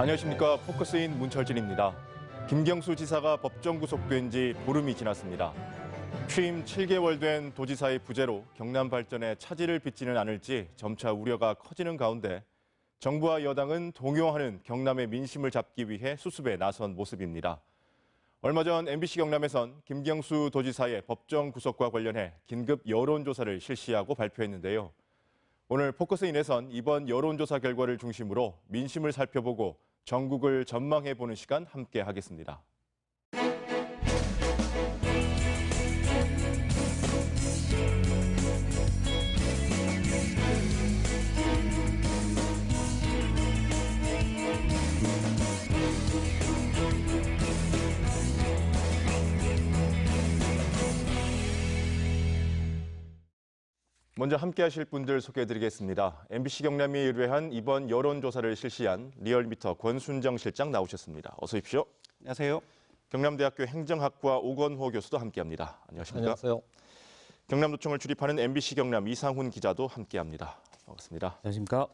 안녕하십니까. 포커스인 문철진입니다. 김경수 지사가 법정 구속된 지 보름이 지났습니다. 취임 7개월 된 도지사의 부재로 경남 발전에 차질을 빚지는 않을지 점차 우려가 커지는 가운데 정부와 여당은 동요하는 경남의 민심을 잡기 위해 수습에 나선 모습입니다. 얼마 전 MBC 경남에선 김경수 도지사의 법정 구속과 관련해 긴급 여론조사를 실시하고 발표했는데요. 오늘 포커스인에선 이번 여론조사 결과를 중심으로 민심을 살펴보고 전국을 전망해보는 시간 함께 하겠습니다. 먼저 함께하실 분들 소개해드리겠습니다. MBC 경남이 의뢰한 이번 여론조사를 실시한 리얼미터 권순정 실장 나오셨습니다. 어서 오십시오. 안녕하세요. 경남대학교 행정학과 오건호 교수도 함께합니다. 안녕하십니까? 안녕하세요. 경남도청을 출입하는 MBC 경남 이상훈 기자도 함께합니다. 반갑습니다. 안녕하십니까?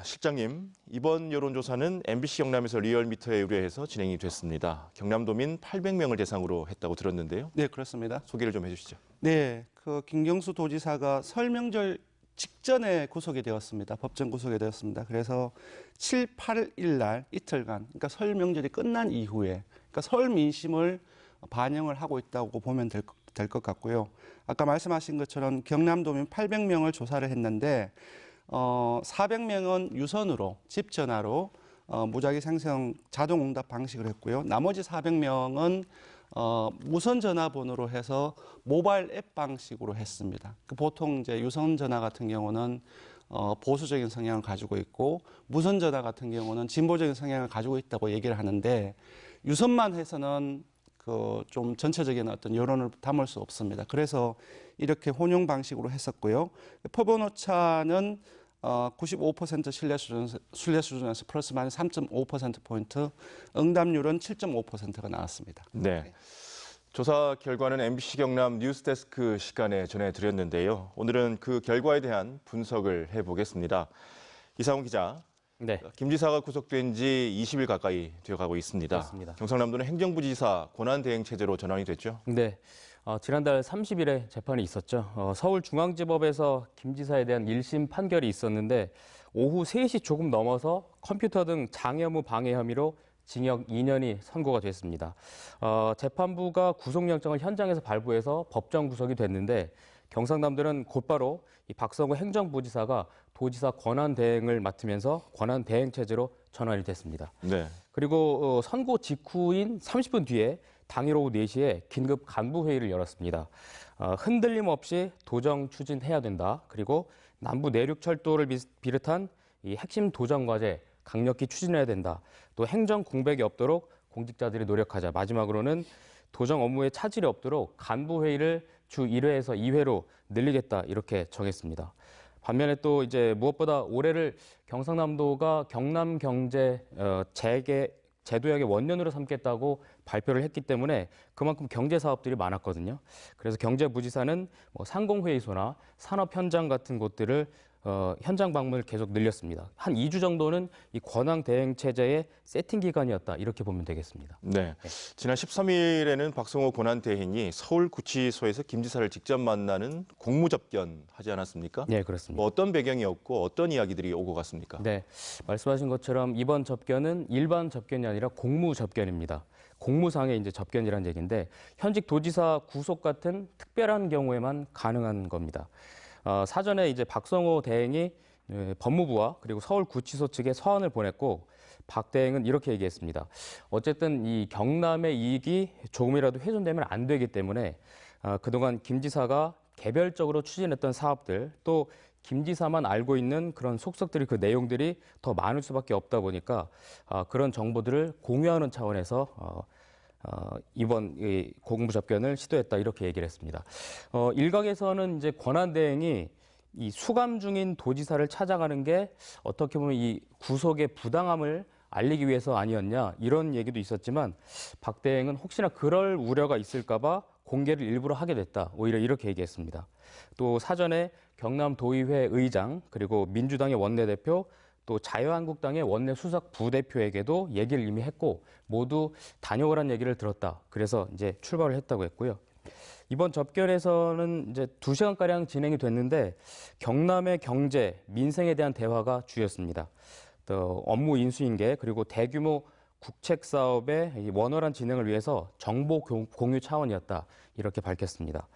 실장님, 이번 여론조사는 MBC 경남에서 리얼미터에 의뢰해서 진행이 됐습니다. 경남도민 800명을 대상으로 했다고 들었는데요. 네, 그렇습니다. 소개를 좀 해주시죠. 네, 김경수 도지사가 설 명절 직전에 구속이 되었습니다. 법정 구속이 되었습니다. 그래서 7, 8일 날 이틀간, 그러니까 설 명절이 끝난 이후에, 그러니까 설 민심을 반영을 하고 있다고 보면 될 것 같고요. 아까 말씀하신 것처럼 경남도민 800명을 조사를 했는데 400명은 유선으로, 집 전화로 무작위 생성 자동 응답 방식을 했고요. 나머지 400명은 무선 전화번호로 해서 모바일 앱 방식으로 했습니다. 보통 이제 유선 전화 같은 경우는 보수적인 성향을 가지고 있고 무선 전화 같은 경우는 진보적인 성향을 가지고 있다고 얘기를 하는데 유선만 해서는 좀 전체적인 어떤 여론을 담을 수 없습니다. 그래서 이렇게 혼용 방식으로 했었고요. 표본 오차는 95% 신뢰 수준에서 플러스 마이너스 3.5%포인트, 응답률은 7.5%가 나왔습니다. 네. 조사 결과는 MBC 경남 뉴스데스크 시간에 전해드렸는데요. 오늘은 그 결과에 대한 분석을 해보겠습니다. 이상훈 기자, 네. 김 지사가 구속된 지 20일 가까이 되어가고 있습니다. 그렇습니다. 경상남도는 행정부지사 권한대행체제로 전환이 됐죠? 네. 지난달 30일에 재판이 있었죠. 서울중앙지법에서 김 지사에 대한 1심 판결이 있었는데 오후 3시 조금 넘어서 컴퓨터 등 장애 업무 방해 혐의로 징역 2년이 선고가 됐습니다. 재판부가 구속영장을 현장에서 발부해서 법정 구속이 됐는데 경상남도는 곧바로 이 박성호 행정부지사가 도지사 권한대행을 맡으면서 권한대행체제로 전환이 됐습니다. 네. 그리고 선고 직후인 30분 뒤에 당일 오후 4시에 긴급 간부회의를 열었습니다. 흔들림 없이 도정 추진해야 된다. 그리고 남부 내륙철도를 비롯한 이 핵심 도정 과제 강력히 추진해야 된다. 또 행정 공백이 없도록 공직자들이 노력하자. 마지막으로는 도정 업무에 차질이 없도록 간부회의를 주 1회에서 2회로 늘리겠다. 이렇게 정했습니다. 반면에 또 이제 무엇보다 올해를 경상남도가 경남 경제 제도약의 원년으로 삼겠다고 발표를 했기 때문에 그만큼 경제 사업들이 많았거든요. 그래서 경제부지사는 상공회의소나 산업 현장 같은 곳들을 현장 방문을 계속 늘렸습니다. 한 2주 정도는 이 권한 대행 체제의 세팅 기간이었다 이렇게 보면 되겠습니다. 네. 지난 13일에는 박성호 권한대행이 서울구치소에서 김 지사를 직접 만나는 공무접견 하지 않았습니까? 네, 그렇습니다. 어떤 배경이었고 어떤 이야기들이 오고 갔습니까? 네, 말씀하신 것처럼 이번 접견은 일반 접견이 아니라 공무 접견입니다. 공무상의 이제 접견이라는 얘기인데 현직 도지사 구속 같은 특별한 경우에만 가능한 겁니다. 사전에 이제 박성호 대행이 법무부와 그리고 서울구치소 측에 서한을 보냈고 박 대행은 이렇게 얘기했습니다. 어쨌든 이 경남의 이익이 조금이라도 훼손되면 안 되기 때문에 그동안 김 지사가 개별적으로 추진했던 사업들 또 김 지사만 알고 있는 그런 속속들이 그 내용들이 더 많을 수밖에 없다 보니까 그런 정보들을 공유하는 차원에서 이번 공무 접견을 시도했다 이렇게 얘기를 했습니다. 일각에서는 이제 권한대행이 이 수감 중인 도지사를 찾아가는 게 어떻게 보면 이 구속의 부당함을 알리기 위해서 아니었냐 이런 얘기도 있었지만 박 대행은 혹시나 그럴 우려가 있을까 봐 공개를 일부러 하게 됐다. 오히려 이렇게 얘기했습니다. 또 사전에 경남도의회 의장 그리고 민주당의 원내대표 또 자유한국당의 원내 수석 부대표에게도 얘기를 이미 했고 모두 다녀오란 얘기를 들었다. 그래서 이제 출발을 했다고 했고요. 이번 접견에서는 이제 2시간가량 진행이 됐는데 경남의 경제, 민생에 대한 대화가 주였습니다. 또 업무 인수인계 그리고 대규모 국책 사업의 원활한 진행을 위해서 정보 공유 차원이었다. 이렇게 밝혔습니다.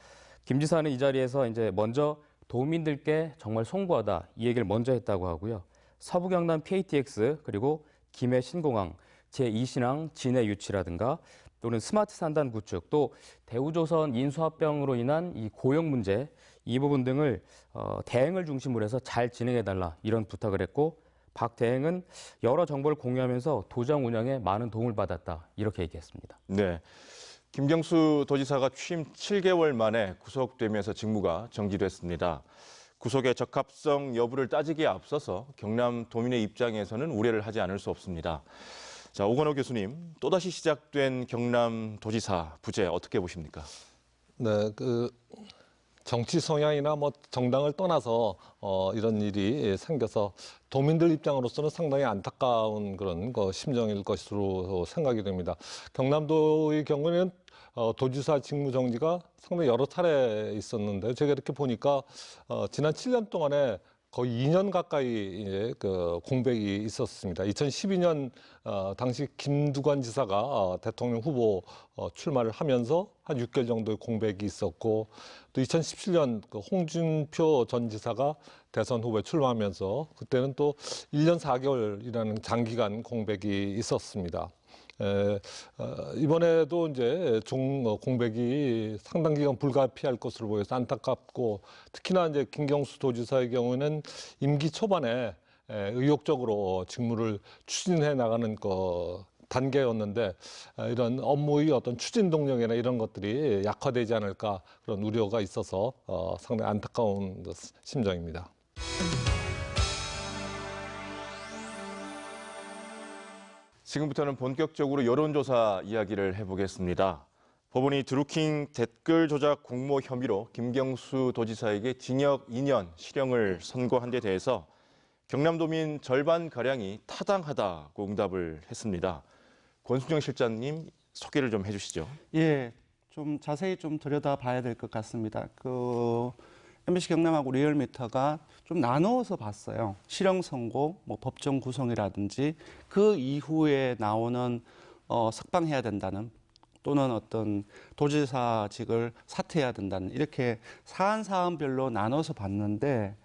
김 지사는 이 자리에서 이제 먼저 도민들께 정말 송구하다 이 얘기를 먼저 했다고 하고요. 서부 경남 KTX 그리고 김해 신공항, 제2신항 진해 유치라든가 또는 스마트 산단 구축, 또 대우조선 인수합병으로 인한 이 고용 문제 이 부분 등을 대행을 중심으로 해서 잘 진행해달라 이런 부탁을 했고 박 대행은 여러 정보를 공유하면서 도정 운영에 많은 도움을 받았다 이렇게 얘기했습니다. 네. 김경수 도지사가 취임 7개월 만에 구속되면서 직무가 정지됐습니다. 구속의 적합성 여부를 따지기에 앞서서 경남도민의 입장에서는 우려를 하지 않을 수 없습니다. 자, 오건호 교수님, 또다시 시작된 경남도지사 부재 어떻게 보십니까? 네, 정치 성향이나 뭐 정당을 떠나서 이런 일이 생겨서 도민들 입장으로서는 상당히 안타까운 그런 심정일 것으로 생각이 됩니다. 경남도의 경우에는 도지사 직무 정지가 상당히 여러 차례 있었는데 제가 이렇게 보니까 지난 7년 동안에 거의 2년 가까이 이제 공백이 있었습니다. 2012년 당시 김두관 지사가 대통령 후보 출마를 하면서 한 6개월 정도의 공백이 있었고 또 2017년 홍준표 전 지사가 대선 후보에 출마하면서 그때는 또 1년 4개월이라는 장기간 공백이 있었습니다. 이번에도 이제 공백이 상당 기간 불가피할 것으로 보여서 안타깝고 특히나 이제 김경수 도지사의 경우에는 임기 초반에 의욕적으로 직무를 추진해 나가는 단계였는데 이런 업무의 어떤 추진 동력이나 이런 것들이 약화되지 않을까 그런 우려가 있어서 상당히 안타까운 심정입니다. 지금부터는 본격적으로 여론조사 이야기를 해보겠습니다. 법원이 드루킹 댓글 조작 공모 혐의로 김경수 도지사에게 징역 2년 실형을 선고한 데 대해서 경남도민 절반가량이 타당하다고 응답을 했습니다. 권순정 실장님 소개를 좀 해주시죠. 예, 좀 자세히 좀 들여다봐야 될 것 같습니다. MBC 경남하고 리얼미터가 좀 나누어서 봤어요. 실형 선고, 뭐 법정 구속이라든지 그 이후에 나오는 석방해야 된다는 또는 어떤 도지사직을 사퇴해야 된다는 이렇게 사안별로 나눠서 봤는데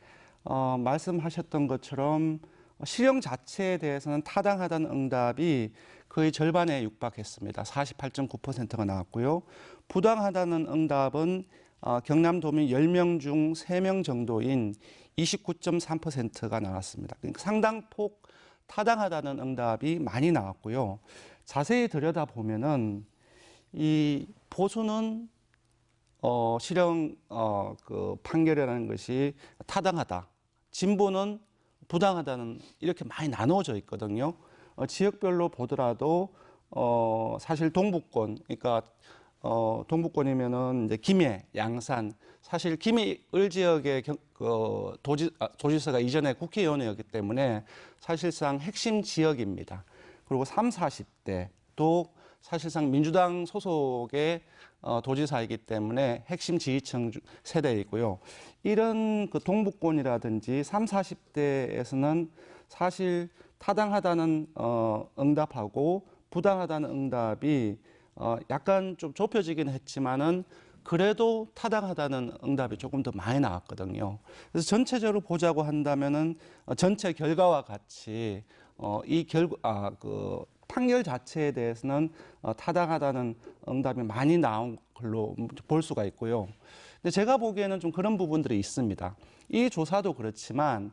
말씀하셨던 것처럼 실형 자체에 대해서는 타당하다는 응답이 거의 절반에 육박했습니다. 48.9%가 나왔고요. 부당하다는 응답은 경남도민 10명 중 3명 정도인 29.3%가 나왔습니다. 그러니까 상당폭 타당하다는 응답이 많이 나왔고요. 자세히 들여다보면은 이 보수는 실형 판결이라는 것이 타당하다. 진보는 부당하다는 이렇게 많이 나누어져 있거든요. 지역별로 보더라도 사실 동부권, 그러니까 동부권이면은 이제 김해, 양산, 사실 김해 을 지역의 도지사가 이전에 국회의원이었기 때문에 사실상 핵심 지역입니다. 그리고 30, 40대도 사실상 민주당 소속의 도지사이기 때문에 핵심 지지층 세대이고요. 이런 동부권이라든지 30, 40대에서는 사실 타당하다는 응답하고 부당하다는 응답이 약간 좀 좁혀지긴 했지만은 그래도 타당하다는 응답이 조금 더 많이 나왔거든요. 그래서 전체적으로 보자고 한다면은 전체 결과와 같이 판결 자체에 대해서는 타당하다는 응답이 많이 나온 걸로 볼 수가 있고요. 근데 제가 보기에는 좀 그런 부분들이 있습니다. 이 조사도 그렇지만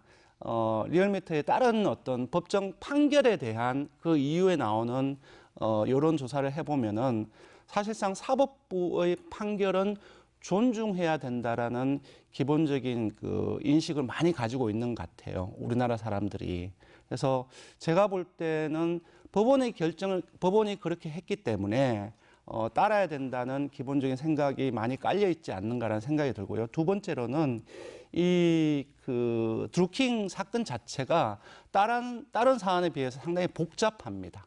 리얼미터의 다른 어떤 법정 판결에 대한 그 이후에 나오는 여론조사를 해보면은 사실상 사법부의 판결은 존중해야 된다라는 기본적인 인식을 많이 가지고 있는 것 같아요. 우리나라 사람들이. 그래서 제가 볼 때는 법원이 그렇게 했기 때문에 따라야 된다는 기본적인 생각이 많이 깔려 있지 않는가라는 생각이 들고요. 두 번째로는 그 드루킹 사건 자체가 다른 사안에 비해서 상당히 복잡합니다.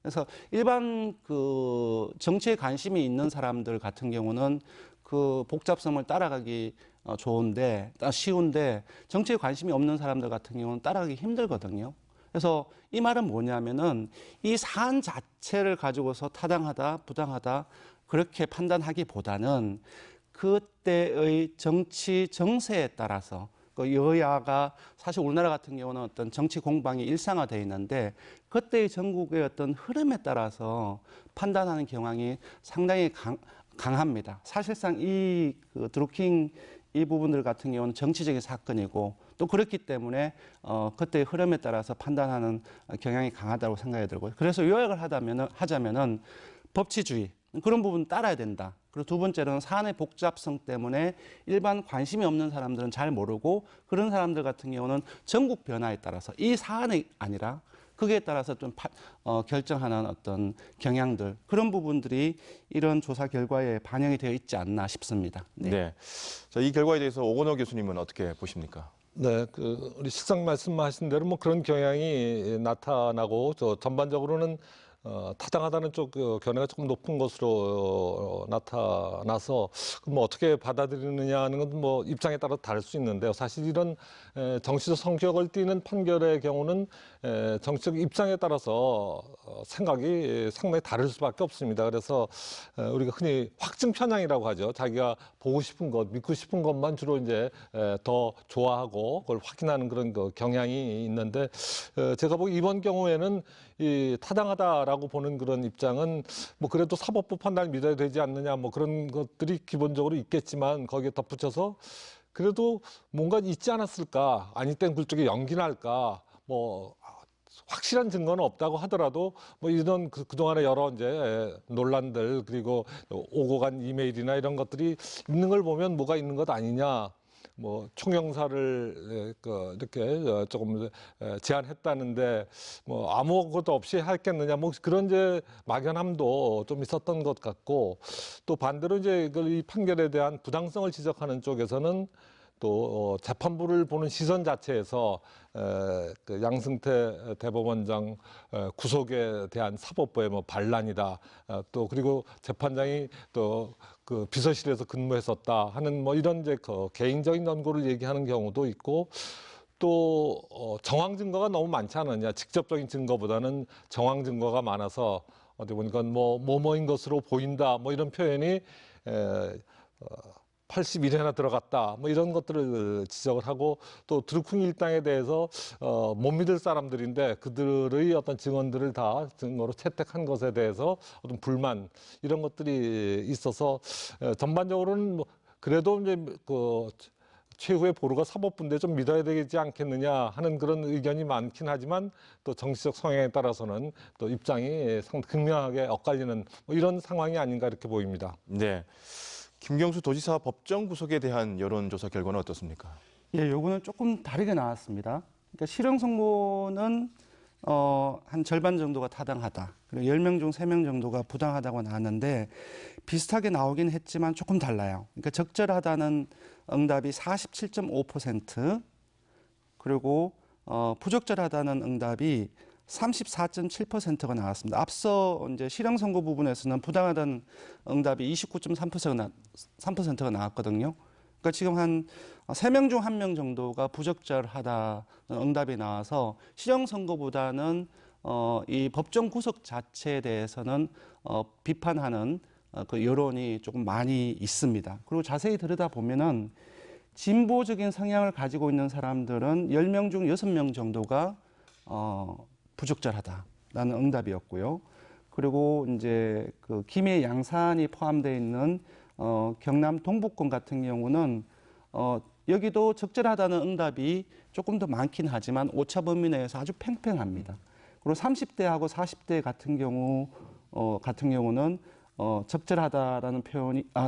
그래서 일반 그 정치에 관심이 있는 사람들 같은 경우는 그 복잡성을 따라가기 쉬운데 정치에 관심이 없는 사람들 같은 경우는 따라가기 힘들거든요. 그래서 이 말은 뭐냐면은 이 사안 자체를 가지고서 타당하다, 부당하다 그렇게 판단하기보다는 그때의 정치 정세에 따라서 그 여야가 사실 우리나라 같은 경우는 어떤 정치 공방이 일상화되어 있는데 그때의 전국의 어떤 흐름에 따라서 판단하는 경향이 상당히 강합니다. 사실상 그 드루킹 이 부분들 같은 경우는 정치적인 사건이고 또 그렇기 때문에 그때의 흐름에 따라서 판단하는 경향이 강하다고 생각이 들고요. 그래서 요약을 하자면은 법치주의 그런 부분 따라야 된다. 그리고 두 번째로는 사안의 복잡성 때문에 일반 관심이 없는 사람들은 잘 모르고 그런 사람들 같은 경우는 전국 변화에 따라서 이 사안이 아니라 거기에 따라서 좀 결정하는 어떤 경향들 그런 부분들이 이런 조사 결과에 반영이 되어 있지 않나 싶습니다. 네. 네. 자, 이 결과에 대해서 오건호 교수님은 어떻게 보십니까? 네, 우리 실장 말씀하신 대로 뭐 그런 경향이 나타나고 전반적으로는 타당하다는 쪽 견해가 조금 높은 것으로 나타나서 뭐 어떻게 받아들이느냐 하는 건 뭐 입장에 따라 다를 수 있는데요. 사실 이런 정치적 성격을 띠는 판결의 경우는 정치적 입장에 따라서 생각이 상당히 다를 수밖에 없습니다. 그래서 우리가 흔히 확증 편향이라고 하죠. 자기가 보고 싶은 것, 믿고 싶은 것만 주로 이제 더 좋아하고 그걸 확인하는 그런 그 경향이 있는데 제가 보기 이번 경우에는 이 타당하다라고 보는 그런 입장은 뭐 그래도 사법부 판단을 믿어야 되지 않느냐 뭐 그런 것들이 기본적으로 있겠지만 거기에 덧붙여서 그래도 뭔가 있지 않았을까 아니 땐 굴뚝에 연기나 할까 뭐 확실한 증거는 없다고 하더라도 뭐 이런 그동안의 여러 이제 논란들 그리고 오고 간 이메일이나 이런 것들이 있는 걸 보면 뭐가 있는 것 아니냐. 뭐 총영사를 이렇게 조금 제안했다는데 뭐 아무것도 없이 했겠느냐 뭐 그런 이제 막연함도 좀 있었던 것 같고 또 반대로 이제 이 판결에 대한 부당성을 지적하는 쪽에서는 또 재판부를 보는 시선 자체에서 그 양승태 대법원장 구속에 대한 사법부의 뭐 반란이다. 또 그리고 재판장이 또 그 비서실에서 근무했었다 하는 뭐 이런 이제 그 개인적인 연고를 얘기하는 경우도 있고 또 정황 증거가 너무 많지 않느냐. 직접적인 증거보다는 정황 증거가 많아서 어디 보니까 뭐인 것으로 보인다. 뭐 이런 표현이 81회나 들어갔다. 뭐 이런 것들을 지적을 하고 또 드루킹 일당에 대해서 못 믿을 사람들인데 그들의 어떤 증언들을 다 증거로 채택한 것에 대해서 어떤 불만 이런 것들이 있어서 전반적으로는 뭐 그래도 이제 그 최후의 보루가 사법부인데 좀 믿어야 되지 않겠느냐 하는 그런 의견이 많긴 하지만 또 정치적 성향에 따라서는 또 입장이 상당히 극명하게 엇갈리는 뭐 이런 상황이 아닌가 이렇게 보입니다. 네. 김경수 도지사 법정 구속에 대한 여론조사 결과는 어떻습니까? 예, 요거는 조금 다르게 나왔습니다. 그러니까 실형 선고는 한 절반 정도가 타당하다. 그리고 10명 중 3명 정도가 부당하다고 나왔는데 비슷하게 나오긴 했지만 조금 달라요. 그러니까 적절하다는 응답이 47.5% 그리고 부적절하다는 응답이 34.7%가 나왔습니다. 앞서 이제 실형 선고 부분에서는 부당하다는 응답이 29.3%가 나왔거든요. 그러니까 지금 한 3명 중 1명 정도가 부적절하다는 응답이 나와서 실형 선고보다는 이 법정 구속 자체에 대해서는 비판하는 그 여론이 조금 많이 있습니다. 그리고 자세히 들여다보면은 진보적인 성향을 가지고 있는 사람들은 10명 중 6명 정도가 부적절하다라는 응답이었고요. 그리고 이제 그 김해 양산이 포함되어 있는 경남 동북권 같은 경우는 여기도 적절하다는 응답이 조금 더 많긴 하지만 오차 범위 내에서 아주 팽팽합니다. 그리고 30대하고 40대 같은 경우는 적절하다라는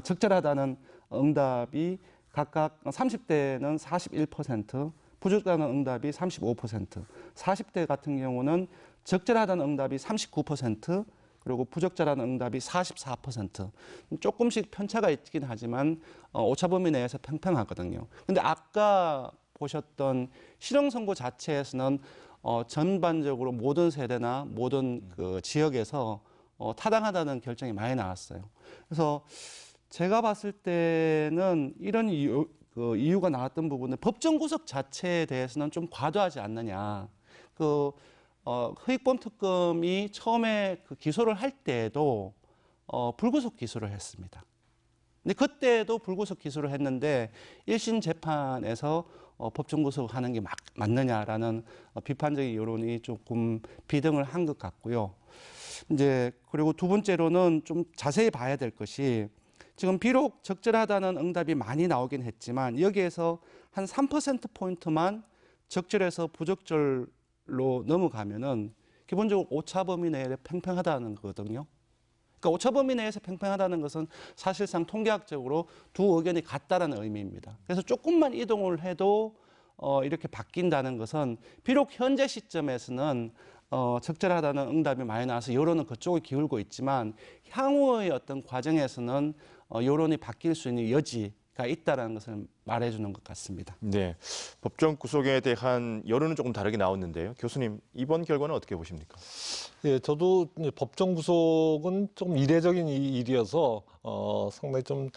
적절하다는 응답이 각각 30대는 41%, 부적절하다는 응답이 35%, 40대 같은 경우는 적절하다는 응답이 39%, 그리고 부적절한 응답이 44%. 조금씩 편차가 있긴 하지만 오차 범위 내에서 팽팽하거든요. 근데 아까 보셨던 실형 선고 자체에서는 전반적으로 모든 세대나 모든 그 지역에서 타당하다는 결정이 많이 나왔어요. 그래서 제가 봤을 때는 이런 이유가 나왔던 부분은 법정 구속 자체에 대해서는 좀 과도하지 않느냐. 허익범 특검이 처음에 그 기소를 할 때에도 불구속 기소를 했습니다. 근데 그때도 불구속 기소를 했는데 1심 재판에서 법정 구속하는 게 맞느냐라는 비판적인 여론이 조금 비등을 한 것 같고요. 이제 그리고 두 번째로는 좀 자세히 봐야 될 것이 지금 비록 적절하다는 응답이 많이 나오긴 했지만 여기에서 한 3%포인트만 적절해서 부적절로 넘어가면은 기본적으로 오차 범위 내에 팽팽하다는 거거든요. 그러니까 오차 범위 내에서 팽팽하다는 것은 사실상 통계학적으로 두 의견이 같다라는 의미입니다. 그래서 조금만 이동을 해도 이렇게 바뀐다는 것은 비록 현재 시점에서는 적절하다는 응답이 많이 나와서 여론은 그쪽에 기울고 있지만 향후의 어떤 과정에서는 여론이 바뀔 수 있는 여지가 있다는 것을 말해주는 것 같습니다. 네, 법정 구속에 대한 여론은 조금 다르게 나왔는데요. 교수님, 이번 결과는 어떻게 보십니까? 예, 저도 이제 법정 구속은 좀 이례적인 일이어서 상당히 좀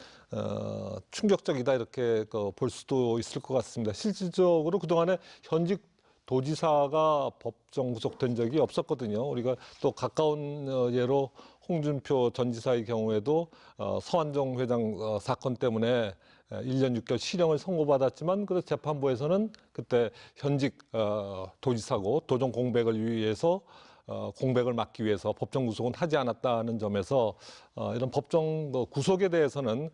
충격적이다 이렇게 볼 수도 있을 것 같습니다. 실질적으로 그동안에 현직 도지사가 법정 구속된 적이 없었거든요. 우리가 또 가까운 예로 홍준표 전 지사의 경우에도 서한정 회장 사건 때문에 1년 6개월 실형을 선고받았지만 그 재판부에서는 그때 현직 도지사고 도정 공백을 위해서 공백을 막기 위해서 법정 구속은 하지 않았다는 점에서 이런 법정 구속에 대해서는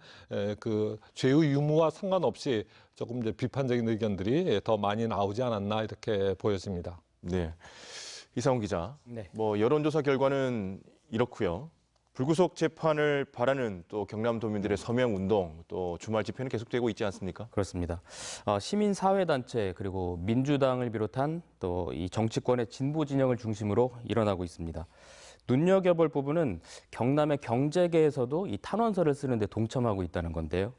그 죄의 유무와 상관없이 조금 이제 비판적인 의견들이 더 많이 나오지 않았나 이렇게 보여집니다. 네, 이상훈 기자. 네. 뭐 여론조사 결과는 이렇고요. 불구속 재판을 바라는 또 경남도민들의 서명 운동, 또 주말 집회는 계속되고 있지 않습니까? 그렇습니다. 시민사회단체 그리고 민주당을 비롯한 또 이 정치권의 진보 진영을 중심으로 일어나고 있습니다. 눈여겨볼 부분은 경남의 경제계에서도 이 탄원서를 쓰는 데 동참하고 있다는 건데요.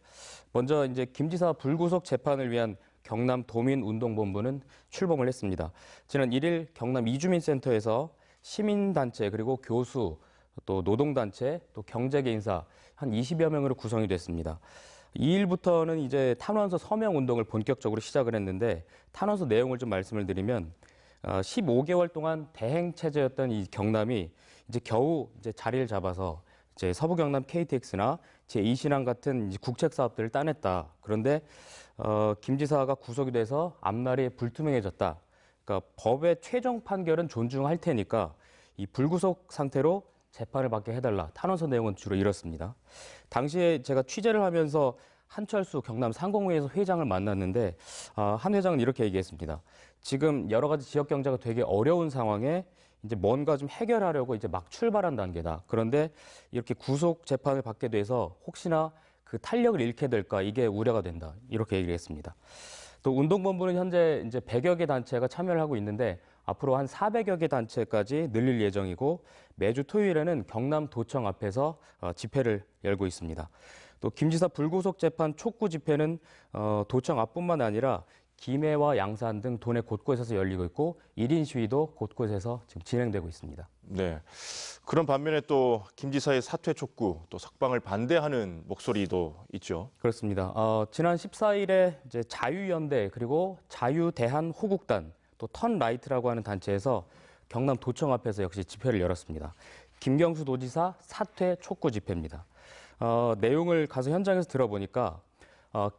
먼저 이제 김 지사 불구속 재판을 위한 경남 도민운동본부는 출범을 했습니다. 지난 1일 경남 이주민센터에서 시민단체 그리고 교수 또 노동단체, 또 경제계 인사 한 20여 명으로 구성이 됐습니다. 2일부터는 이제 탄원서 서명 운동을 본격적으로 시작을 했는데 탄원서 내용을 좀 말씀을 드리면 15개월 동안 대행 체제였던 이 경남이 이제 겨우 이제 자리를 잡아서 이제 서부 경남 KTX나 제2신항 같은 이제 국책 사업들을 따냈다. 그런데 김 지사가 구속이 돼서 앞날이 불투명해졌다. 그러니까 법의 최종 판결은 존중할 테니까 이 불구속 상태로 재판을 받게 해달라. 탄원서 내용은 주로 이렇습니다. 당시에 제가 취재를 하면서 한철수 경남 상공회에서 회장을 만났는데 한 회장은 이렇게 얘기했습니다. 지금 여러 가지 지역 경제가 되게 어려운 상황에 이제 뭔가 좀 해결하려고 이제 막 출발한 단계다. 그런데 이렇게 구속 재판을 받게 돼서 혹시나 그 탄력을 잃게 될까 이게 우려가 된다. 이렇게 얘기를 했습니다. 또 운동본부는 현재 이제 100여 개 단체가 참여를 하고 있는데 앞으로 한 400여 개 단체까지 늘릴 예정이고 매주 토요일에는 경남도청 앞에서 집회를 열고 있습니다. 또 김 지사 불구속 재판 촉구 집회는 도청 앞뿐만 아니라 김해와 양산 등 도내 곳곳에서 열리고 있고 1인 시위도 곳곳에서 지금 진행되고 있습니다. 네. 그런 반면에 또 김 지사의 사퇴 촉구, 또 석방을 반대하는 목소리도 있죠. 그렇습니다. 지난 14일에 이제 자유연대 그리고 자유대한호국단 또 턴라이트라고 하는 단체에서 경남 도청 앞에서 역시 집회를 열었습니다. 김경수 도지사 사퇴 촉구 집회입니다. 내용을 가서 현장에서 들어보니까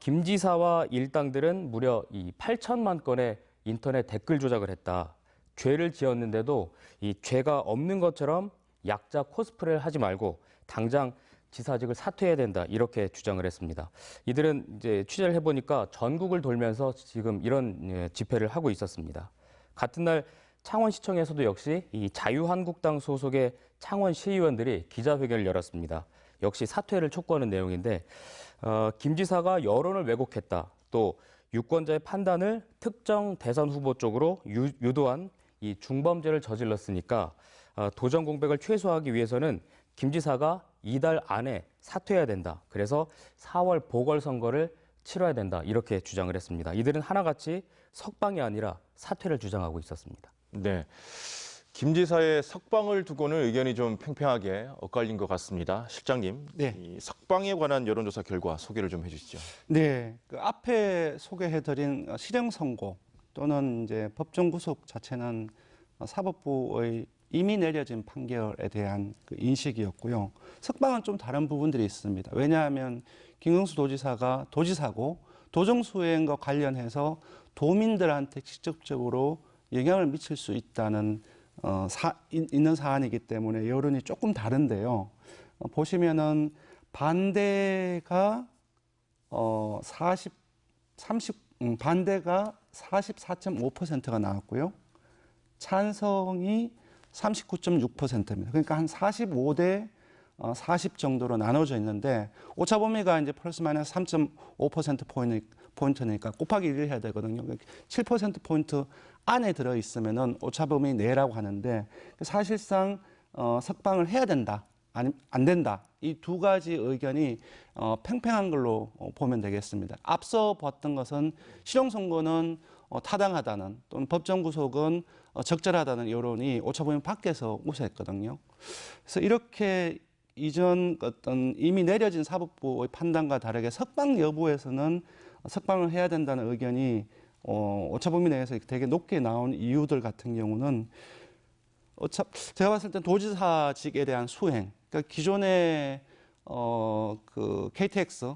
김 지사와 일당들은 무려 이 8천만 건의 인터넷 댓글 조작을 했다. 죄를 지었는데도 이 죄가 없는 것처럼 약자 코스프레를 하지 말고 당장 지사직을 사퇴해야 된다. 이렇게 주장을 했습니다. 이들은 이제 취재를 해보니까 전국을 돌면서 지금 이런 집회를 하고 있었습니다. 같은 날 창원시청에서도 역시 이 자유한국당 소속의 창원 시의원들이 기자회견을 열었습니다. 역시 사퇴를 촉구하는 내용인데 김 지사가 여론을 왜곡했다. 또 유권자의 판단을 특정 대선 후보 쪽으로 유도한 이 중범죄를 저질렀으니까 도전 공백을 최소화하기 위해서는 김 지사가 이달 안에 사퇴해야 된다. 그래서 4월 보궐선거를 치러야 된다. 이렇게 주장을 했습니다. 이들은 하나같이 석방이 아니라 사퇴를 주장하고 있었습니다. 네. 김 지사의 석방을 두고는 의견이 좀 팽팽하게 엇갈린 것 같습니다. 실장님, 네. 이 석방에 관한 여론조사 결과 소개를 좀 해주시죠. 네, 그 앞에 소개해드린 실형 선고 또는 이제 법정 구속 자체는 사법부의 이미 내려진 판결에 대한 그 인식이었고요. 석방은 좀 다른 부분들이 있습니다. 왜냐하면 김경수 도지사가 도지사고 도정 수행과 관련해서 도민들한테 직접적으로 영향을 미칠 수 있다는 있는 사안이기 때문에 여론이 조금 다른데요. 보시면은 반대가 반대가 44.5%가 나왔고요. 찬성이 39.6%입니다. 그러니까 한 45대 40 정도로 나눠져 있는데 오차 범위가 이제 플러스 마이너스 3.5% 포인트니까 곱하기 1을 해야 되거든요. 7% 포인트 안에 들어 있으면은 오차 범위 내라고 하는데 사실상 석방을 해야 된다. 아니 안 된다. 이 두 가지 의견이 팽팽한 걸로 보면 되겠습니다. 앞서 봤던 것은 실형 선고는 타당하다는 또는 법정 구속은 적절하다는 여론이 오차범위 밖에서 우세했거든요. 그래서 이렇게 이전 어떤 이미 내려진 사법부의 판단과 다르게 석방 여부에서는 석방을 해야 된다는 의견이 오차범위 내에서 되게 높게 나온 이유들 같은 경우는 제가 봤을 때 도지사직에 대한 수행, 그러니까 기존의 그 KTX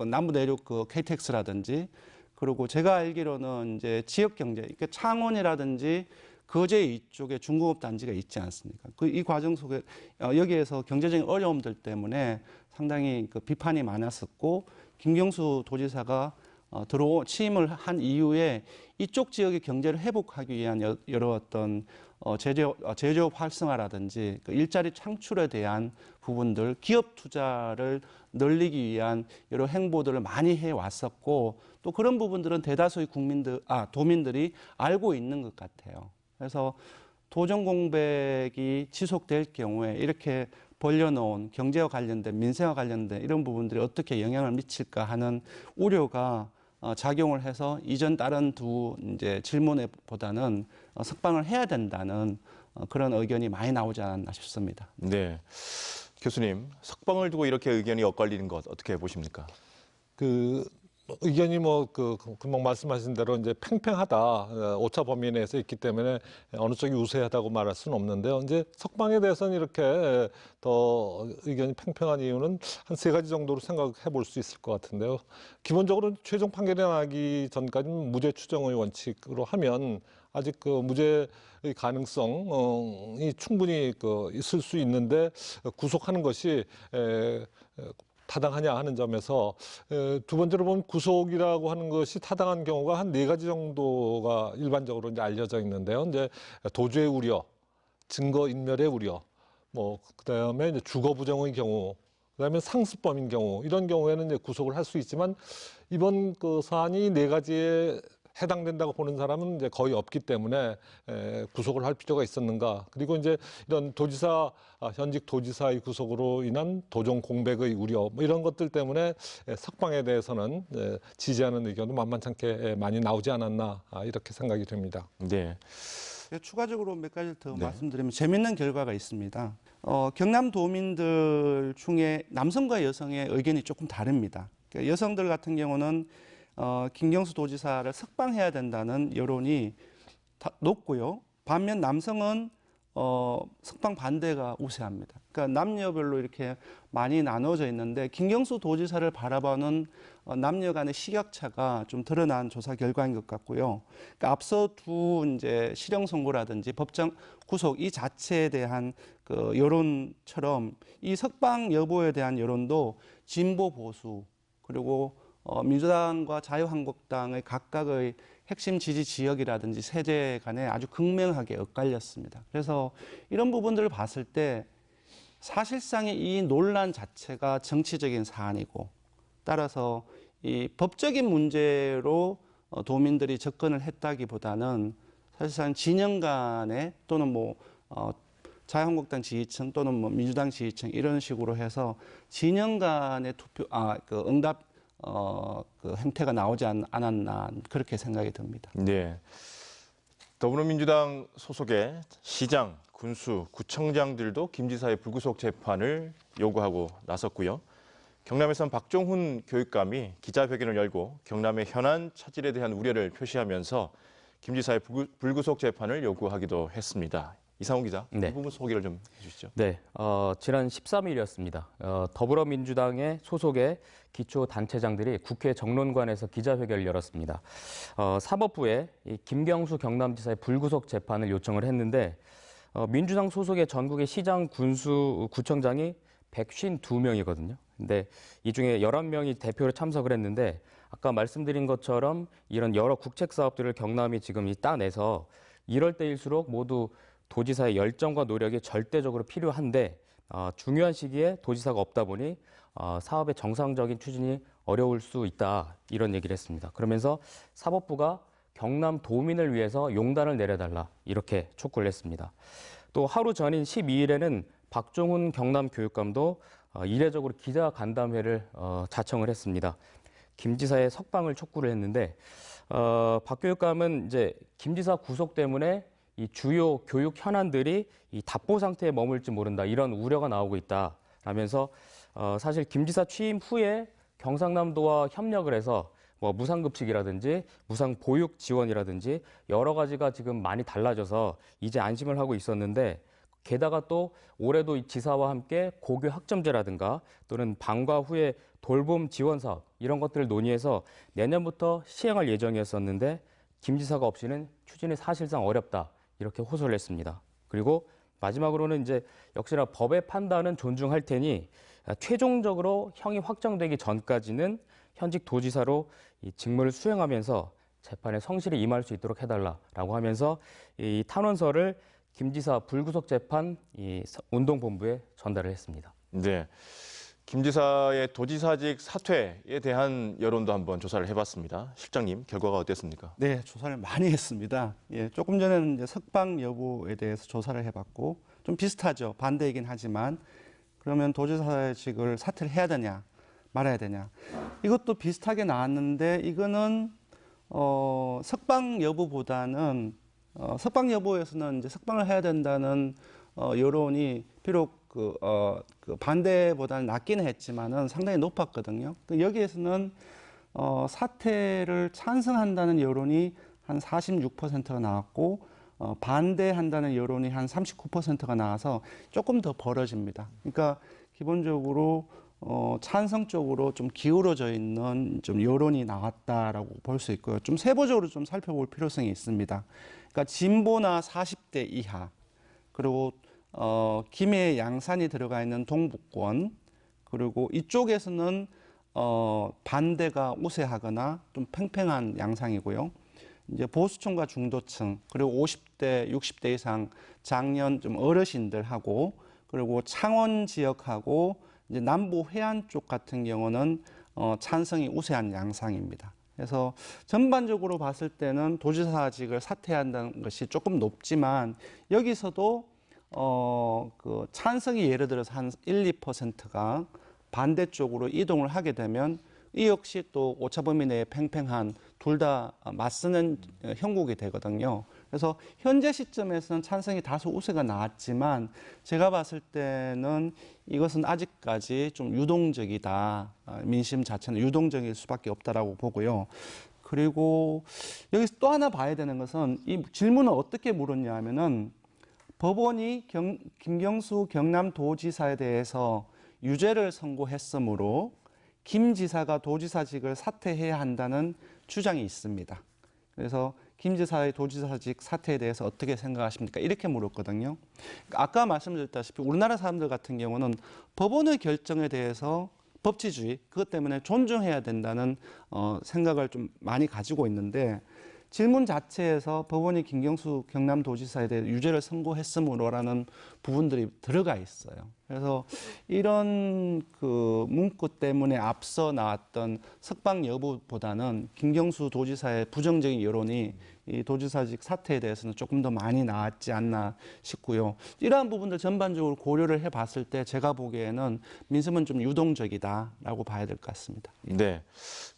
남부 내륙 그 KTX라든지 그리고 제가 알기로는 이제 지역 경제, 그러니까 창원이라든지 거제 이쪽에 중공업 단지가 있지 않습니까? 이 과정 속에 여기에서 경제적인 어려움들 때문에 상당히 그 비판이 많았었고 김경수 도지사가 취임을 한 이후에 이쪽 지역의 경제를 회복하기 위한 여러 어떤 제조업 활성화라든지 그 일자리 창출에 대한 부분들, 기업 투자를 늘리기 위한 여러 행보들을 많이 해왔었고 또 그런 부분들은 대다수의 도민들이 알고 있는 것 같아요. 그래서 도정 공백이 지속될 경우에 이렇게 벌려놓은 경제와 관련된 민생과 관련된 이런 부분들이 어떻게 영향을 미칠까 하는 우려가 작용을 해서 이전 다른 두 이제 질문보다는 석방을 해야 된다는 그런 의견이 많이 나오지 않았나 싶습니다. 네. 교수님, 석방을 두고 이렇게 의견이 엇갈리는 것 어떻게 보십니까? 그 의견이 금방 말씀하신 대로 이제 팽팽하다, 오차 범위 내에서 있기 때문에 어느 쪽이 우세하다고 말할 수는 없는데요. 이제 석방에 대해서는 이렇게 더 의견이 팽팽한 이유는 한 3가지 정도로 생각해 볼 수 있을 것 같은데요. 기본적으로 최종 판결이 나기 전까지는 무죄 추정의 원칙으로 하면 아직 그 무죄의 가능성이 충분히 있을 수 있는데 구속하는 것이 타당하냐 하는 점에서 두 번째로 보면 구속이라고 하는 것이 타당한 경우가 한 4가지 정도가 일반적으로 이제 알려져 있는데요. 이제 도주의 우려, 증거 인멸의 우려, 그다음에 이제 주거 부정의 경우, 그다음에 상습범인 경우 이런 경우에는 이제 구속을 할 수 있지만 이번 그 사안이 4가지에 해당된다고 보는 사람은 이제 거의 없기 때문에 구속을 할 필요가 있었는가. 그리고 이제 이런 현직 도지사의 구속으로 인한 도정 공백의 우려 이런 것들 때문에 석방에 대해서는 지지하는 의견도 만만찮게 많이 나오지 않았나 이렇게 생각이 됩니다. 네. 추가적으로 몇 가지 더 말씀드리면 재밌는 결과가 있습니다. 경남 도민들 중에 남성과 여성의 의견이 조금 다릅니다. 그러니까 여성들 같은 경우는 김경수 도지사를 석방해야 된다는 여론이 높고요. 반면 남성은 석방 반대가 우세합니다. 그러니까 남녀별로 이렇게 많이 나눠져 있는데 김경수 도지사를 바라보는 남녀 간의 시각차가 좀 드러난 조사 결과인 것 같고요. 그러니까 앞서 두 이제 실형 선고라든지 법정 구속 이 자체에 대한 그 여론처럼 이 석방 여부에 대한 여론도 진보 보수 그리고 민주당과 자유한국당의 각각의 핵심 지지 지역이라든지 세대 간에 아주 극명하게 엇갈렸습니다. 그래서 이런 부분들을 봤을 때 사실상의 이 논란 자체가 정치적인 사안이고 따라서 이 법적인 문제로 도민들이 접근을 했다기보다는 사실상 진영 간에 또는 자유한국당 지지층 또는 뭐 민주당 지지층 이런 식으로 해서 진영 간의 그 응답 그 행태가 나오지 않았나 그렇게 생각이 듭니다. 네. 더불어민주당 소속의 시장, 군수, 구청장들도 김 지사의 불구속 재판을 요구하고 나섰고요. 경남에선 박종훈 교육감이 기자회견을 열고 경남의 현안 차질에 대한 우려를 표시하면서 김 지사의 불구속 재판을 요구하기도 했습니다. 이상훈 기자, 네. 이 부분 소개를 좀 해주시죠. 네, 지난 13일이었습니다. 더불어민주당의 소속의 기초단체장들이 국회 정론관에서 기자회견을 열었습니다. 사법부에 이 김경수 경남지사의 불구속 재판을 요청을 했는데 민주당 소속의 전국의 시장, 군수, 구청장이 152명이거든요. 근데 이 중에 11명이 대표로 참석을 했는데 아까 말씀드린 것처럼 이런 여러 국책 사업들을 경남이 지금 따내서 이럴 때일수록 모두 도지사의 열정과 노력이 절대적으로 필요한데 중요한 시기에 도지사가 없다 보니 사업의 정상적인 추진이 어려울 수 있다 이런 얘기를 했습니다. 그러면서 사법부가 경남 도민을 위해서 용단을 내려달라 이렇게 촉구를 했습니다. 또 하루 전인 12일에는 박종훈 경남교육감도 이례적으로 기자간담회를 자청을 했습니다. 김 지사의 석방을 촉구를 했는데 박 교육감은 이제 김 지사 구속 때문에 이 주요 교육 현안들이 이 답보 상태에 머물지 모른다 이런 우려가 나오고 있다라면서 사실 김 지사 취임 후에 경상남도와 협력을 해서 뭐 무상급식이라든지 무상보육 지원이라든지 여러 가지가 지금 많이 달라져서 이제 안심을 하고 있었는데 게다가 또 올해도 이 지사와 함께 고교 학점제라든가 또는 방과 후에 돌봄 지원 사업 이런 것들을 논의해서 내년부터 시행할 예정이었었는데 김 지사가 없이는 추진이 사실상 어렵다. 이렇게 호소를 했습니다. 그리고 마지막으로는 이제 역시나 법의 판단은 존중할 테니 최종적으로 형이 확정되기 전까지는 현직 도지사로 이 직무를 수행하면서 재판에 성실히 임할 수 있도록 해달라라고 하면서 이 탄원서를 김 지사 불구속 재판 이 운동본부에 전달을 했습니다. 네. 김 지사의 도지사직 사퇴에 대한 여론도 한번 조사를 해봤습니다. 실장님, 결과가 어땠습니까? 네, 조사를 많이 했습니다. 예, 조금 전에는 이제 석방 여부에 대해서 조사를 해봤고 좀 비슷하죠. 반대이긴 하지만 그러면 도지사직을 사퇴를 해야 되냐 말아야 되냐 이것도 비슷하게 나왔는데 이거는 석방 여부보다는 석방 여부에서는 이제 석방을 해야 된다는 여론이 비록 그 반대보다는 낮기는 했지만은 상당히 높았거든요. 여기에서는 사퇴를 찬성한다는 여론이 한 46%가 나왔고 반대한다는 여론이 한 39%가 나와서 조금 더 벌어집니다. 그러니까 기본적으로 찬성 쪽으로 좀 기울어져 있는 좀 여론이 나왔다라고 볼 수 있고요. 좀 세부적으로 좀 살펴볼 필요성이 있습니다. 그러니까 진보나 40대 이하 그리고 김해 양산이 들어가 있는 동북권 그리고 이쪽에서는 반대가 우세하거나 좀 팽팽한 양상이고요. 이제 보수층과 중도층 그리고 50대, 60대 이상 장년 좀 어르신들하고 그리고 창원 지역하고 이제 남부 해안 쪽 같은 경우는 찬성이 우세한 양상입니다. 그래서 전반적으로 봤을 때는 도지사직을 사퇴한다는 것이 조금 높지만 여기서도 그 찬성이 예를 들어서 한 1, 2%가 반대쪽으로 이동을 하게 되면 이 역시 또 오차범위 내에 팽팽한 둘 다 맞서는 형국이 되거든요. 그래서 현재 시점에서는 찬성이 다소 우세가 나왔지만 제가 봤을 때는 이것은 아직까지 좀 유동적이다. 민심 자체는 유동적일 수밖에 없다라고 보고요. 그리고 여기서 또 하나 봐야 되는 것은 이 질문을 어떻게 물었냐 하면은 법원이 김경수 경남도지사에 대해서 유죄를 선고했으므로 김 지사가 도지사직을 사퇴해야 한다는 주장이 있습니다. 그래서 김 지사의 도지사직 사퇴에 대해서 어떻게 생각하십니까? 이렇게 물었거든요. 아까 말씀드렸다시피 우리나라 사람들 같은 경우는 법원의 결정에 대해서 법치주의, 그것 때문에 존중해야 된다는 생각을 좀 많이 가지고 있는데 질문 자체에서 법원이 김경수 경남도지사에 대해 유죄를 선고했으므로라는 부분들이 들어가 있어요. 그래서 이런 그 문구 때문에 앞서 나왔던 석방 여부보다는 김경수 도지사의 부정적인 여론이 이 도지사직 사퇴에 대해서는 조금 더 많이 나왔지 않나 싶고요. 이러한 부분들 전반적으로 고려를 해봤을 때 제가 보기에는 민심은 좀 유동적이다라고 봐야 될 것 같습니다. 네.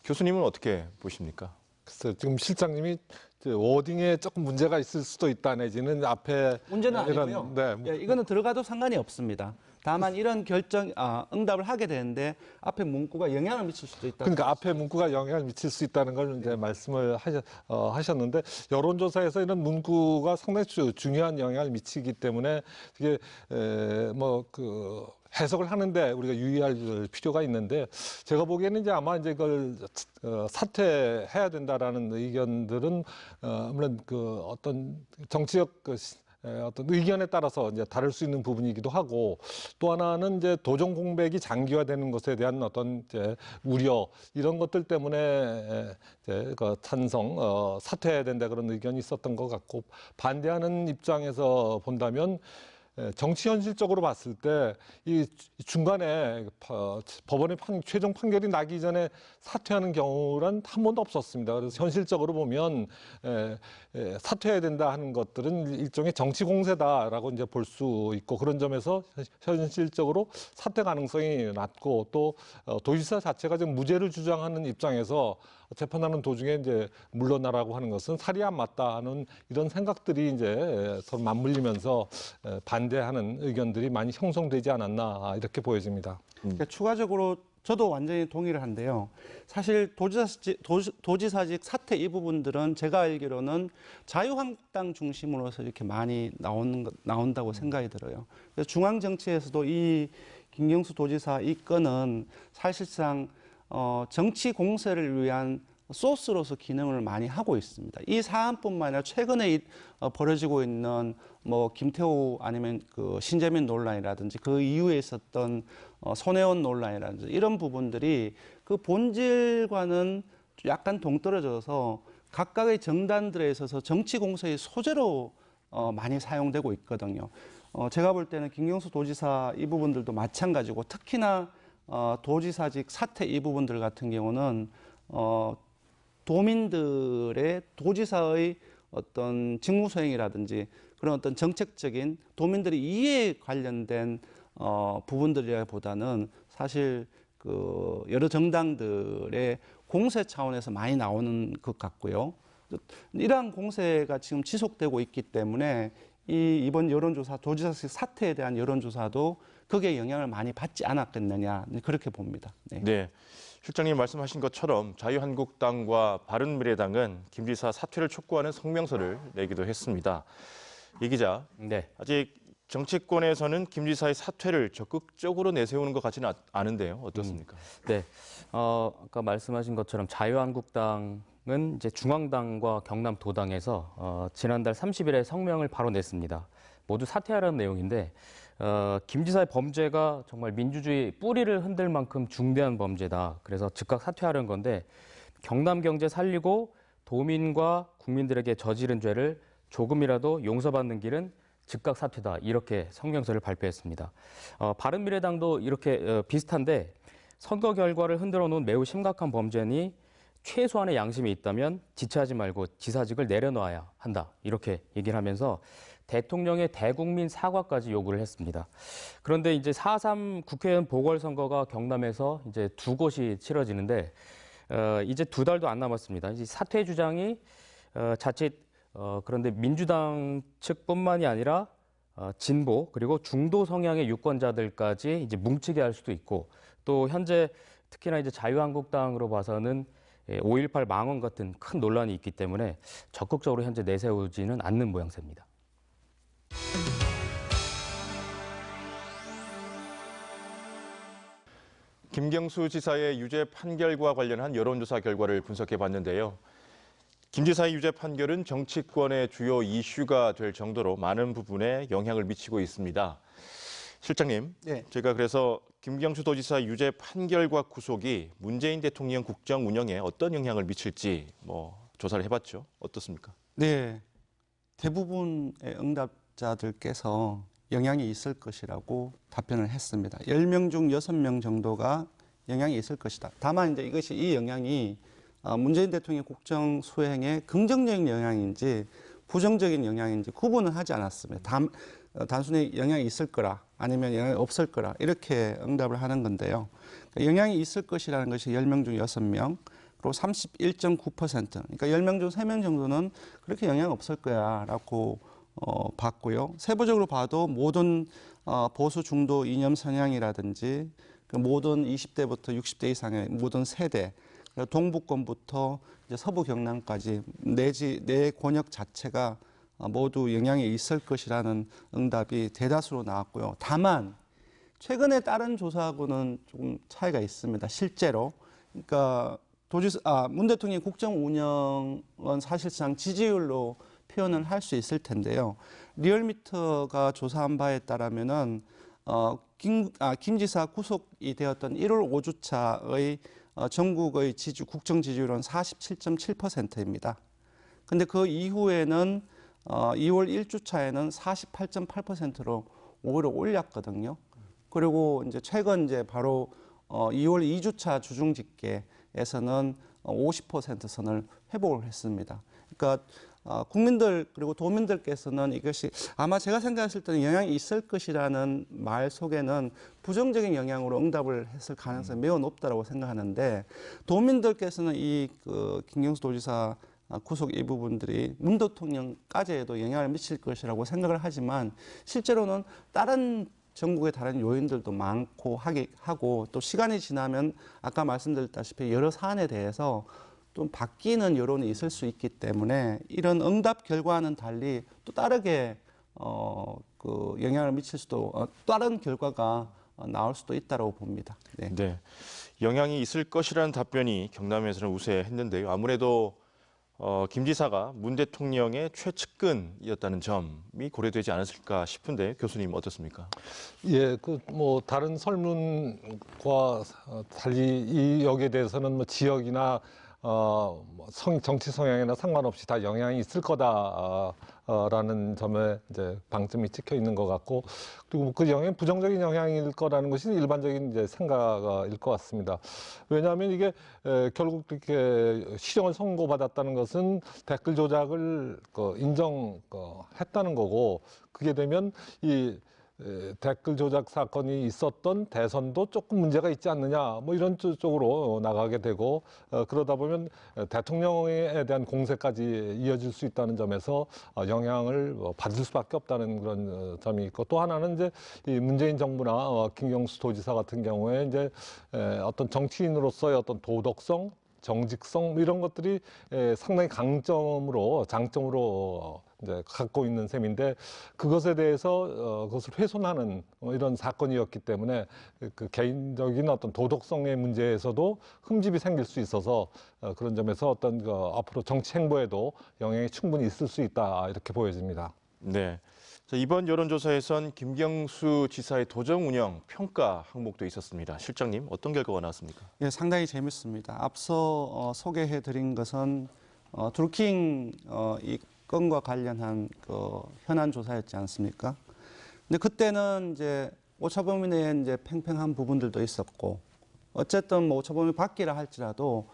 교수님은 어떻게 보십니까? 글쎄요, 지금 실장님이 워딩에 조금 문제가 있을 수도 있다 내지는 앞에 문제는 이런, 아니고요. 네, 예, 이거는 들어가도 상관이 없습니다. 다만 이런 응답을 하게 되는데 앞에 문구가 영향을 미칠 수도 있다. 그러니까 앞에 문구가 영향을 미칠 수 있다는 걸 이제 말씀을 하셨는데 여론조사에서 이런 문구가 상당히 중요한 영향을 미치기 때문에 이게 뭐 그 해석을 하는데 우리가 유의할 필요가 있는데 제가 보기에는 이제 아마 이제 그걸 사퇴해야 된다라는 의견들은 물론 그 어떤 정치적 어떤 의견에 따라서 이제 다를 수 있는 부분이기도 하고 또 하나는 이제 도정 공백이 장기화되는 것에 대한 어떤 이제 우려 이런 것들 때문에 이제 그 찬성 사퇴해야 된다 그런 의견이 있었던 것 같고 반대하는 입장에서 본다면 정치 현실적으로 봤을 때 이 중간에 법원의 최종 판결이 나기 전에 사퇴하는 경우는 한 번도 없었습니다. 그래서 현실적으로 보면 사퇴해야 된다 하는 것들은 일종의 정치 공세다라고 이제 볼 수 있고 그런 점에서 현실적으로 사퇴 가능성이 낮고 또 도지사 자체가 지금 무죄를 주장하는 입장에서 재판하는 도중에 이제 물러나라고 하는 것은 살이 안 맞다 하는 이런 생각들이 이제 서로 맞물리면서 반대하는 의견들이 많이 형성되지 않았나 이렇게 보여집니다. 그러니까 추가적으로 저도 완전히 동의를 한데요. 사실 도지사직 사퇴 이 부분들은 제가 알기로는 자유한국당 중심으로서 이렇게 많이 나온다고 생각이 들어요. 그래서 중앙 정치에서도 이 김경수 도지사 이 건은 사실상 정치 공세를 위한 소스로서 기능을 많이 하고 있습니다. 이 사안뿐만 아니라 최근에 벌어지고 있는 뭐 김태호 아니면 그 신재민 논란이라든지 그 이후에 있었던 손혜원 논란이라든지 이런 부분들이 그 본질과는 약간 동떨어져서 각각의 정당들에 있어서 정치 공세의 소재로 많이 사용되고 있거든요. 제가 볼 때는 김경수 도지사 이 부분들도 마찬가지고 특히나 도지사직 사퇴 이 부분들 같은 경우는 도민들의 도지사의 어떤 직무 수행이라든지 그런 어떤 정책적인 도민들의 이해에 관련된 부분들이라기보다는 사실 그 여러 정당들의 공세 차원에서 많이 나오는 것 같고요. 이러한 공세가 지금 지속되고 있기 때문에 이번 여론조사 도지사직 사퇴에 대한 여론조사도 거기에 영향을 많이 받지 않았겠느냐 그렇게 봅니다. 네. 네. 실장님 말씀하신 것처럼 자유한국당과 바른미래당은 김 지사 사퇴를 촉구하는 성명서를 내기도 했습니다. 이 기자, 네. 아직 정치권에서는 김 지사의 사퇴를 적극적으로 내세우는 것 같지는 않은데요. 어떻습니까? 네. 아까 말씀하신 것처럼 자유한국당은 이제 중앙당과 경남도당에서 지난달 30일에 성명을 바로 냈습니다. 모두 사퇴하라는 내용인데 김 지사의 범죄가 정말 민주주의 뿌리를 흔들 만큼 중대한 범죄다. 그래서 즉각 사퇴하려는 건데 경남 경제 살리고 도민과 국민들에게 저지른 죄를 조금이라도 용서받는 길은 즉각 사퇴다. 이렇게 성명서를 발표했습니다. 바른미래당도 이렇게 비슷한데 선거 결과를 흔들어 놓은 매우 심각한 범죄니 최소한의 양심이 있다면 지체하지 말고 지사직을 내려놓아야 한다. 이렇게 얘기를 하면서 대통령의 대국민 사과까지 요구를 했습니다. 그런데 이제 4.3 국회의원 보궐선거가 경남에서 이제 두 곳이 치러지는데 이제 두 달도 안 남았습니다. 이제 사퇴 주장이 자칫 그런데 민주당 측뿐만이 아니라 진보 그리고 중도 성향의 유권자들까지 이제 뭉치게 할 수도 있고 또 현재 특히나 이제 자유한국당으로 봐서는 5.18 망언 같은 큰 논란이 있기 때문에 적극적으로 현재 내세우지는 않는 모양새입니다. 김경수 지사의 유죄 판결과 관련한 여론조사 결과를 분석해 봤는데요. 김 지사의 유죄 판결은 정치권의 주요 이슈가 될 정도로 많은 부분에 영향을 미치고 있습니다. 실장님, 네. 제가 그래서 김경수 도지사 유죄 판결과 구속이 문재인 대통령 국정 운영에 어떤 영향을 미칠지 조사를 해봤죠. 어떻습니까? 네, 대부분의 응답자들께서 영향이 있을 것이라고 답변을 했습니다. 10명 중 6명 정도가 영향이 있을 것이다. 다만 이제 이것이 이 영향이 문재인 대통령의 국정 수행에 긍정적인 영향인지 부정적인 영향인지 구분을 하지 않았습니다. 단순히 영향이 있을 거라 아니면 영향이 없을 거라 이렇게 응답을 하는 건데요. 영향이 있을 것이라는 것이 10명 중 6명, 그리고 31.9%, 그러니까 10명 중 3명 정도는 그렇게 영향 없을 거야라고 봤고요. 세부적으로 봐도 모든 보수 중도 이념 성향이라든지 그 모든 20대부터 60대 이상의 모든 세대, 동부권부터 이제 서부 경남까지 내 권역 자체가 모두 영향이 있을 것이라는 응답이 대다수로 나왔고요. 다만 최근에 다른 조사하고는 조금 차이가 있습니다. 실제로 그러니까 문 대통령의 국정 운영은 사실상 지지율로 표현을 할 수 있을 텐데요. 리얼미터가 조사한 바에 따르면은 김 지사 구속이 되었던 1월 5주차의 전국의 국정 지지율은 47.7%입니다. 근데 그 이후에는 2월 1주차에는 48.8%로 오히려 올렸거든요. 그리고 이제 최근 이제 바로 2월 2주차 주중 집계에서는 50% 선을 회복을 했습니다. 그러니까 국민들 그리고 도민들께서는 이것이 아마 제가 생각했을 때는 영향이 있을 것이라는 말 속에는 부정적인 영향으로 응답을 했을 가능성이 매우 높다고 생각하는데 도민들께서는 김경수 도지사 구속 이 부분들이 문 대통령까지에도 영향을 미칠 것이라고 생각을 하지만 실제로는 다른 전국의 다른 요인들도 많고 하고 또 시간이 지나면 아까 말씀드렸다시피 여러 사안에 대해서 좀 바뀌는 여론이 있을 수 있기 때문에 이런 응답 결과와는 달리 또 다르게 영향을 미칠 수도 다른 결과가 나올 수도 있다고 봅니다. 네. 네, 영향이 있을 것이라는 답변이 경남에서는 우세했는데요. 아무래도 김 지사가 문 대통령의 최측근이었다는 점이 고려되지 않았을까 싶은데 교수님 어떻습니까? 예, 다른 설문과 달리 이 여기에 대해서는 지역이나 정치 성향이나 상관없이 다 영향이 있을 거다라는 점에 이제 방점이 찍혀 있는 것 같고, 그리고 그 영향 부정적인 영향일 거라는 것이 일반적인 이제 생각일 것 같습니다. 왜냐하면 이게 결국 이렇게 실형을 선고받았다는 것은 댓글 조작을 인정했다는 거고, 그게 되면 이 댓글 조작 사건이 있었던 대선도 조금 문제가 있지 않느냐, 이런 쪽으로 나가게 되고, 그러다 보면 대통령에 대한 공세까지 이어질 수 있다는 점에서 영향을 받을 수밖에 없다는 그런 점이 있고, 또 하나는 이제 이 문재인 정부나 김경수 도지사 같은 경우에 이제 어떤 정치인으로서의 어떤 도덕성, 정직성 이런 것들이 상당히 장점으로 이제 갖고 있는 셈인데, 그것에 대해서 그것을 훼손하는 이런 사건이었기 때문에 그 개인적인 어떤 도덕성의 문제에서도 흠집이 생길 수 있어서 그런 점에서 어떤 앞으로 정치 행보에도 영향이 충분히 있을 수 있다, 이렇게 보여집니다. 네. 자, 이번 여론조사에선 김경수 지사의 도정 운영 평가 항목도 있었습니다. 실장님, 어떤 결과가 나왔습니까? 예, 상당히 재밌습니다. 앞서 소개해드린 것은 드루킹 이 건과 관련한 현안 조사였지 않습니까? 근데 그때는 이제 오차범위 내에 이제 팽팽한 부분들도 있었고, 어쨌든 오차범위 밖이라 할지라도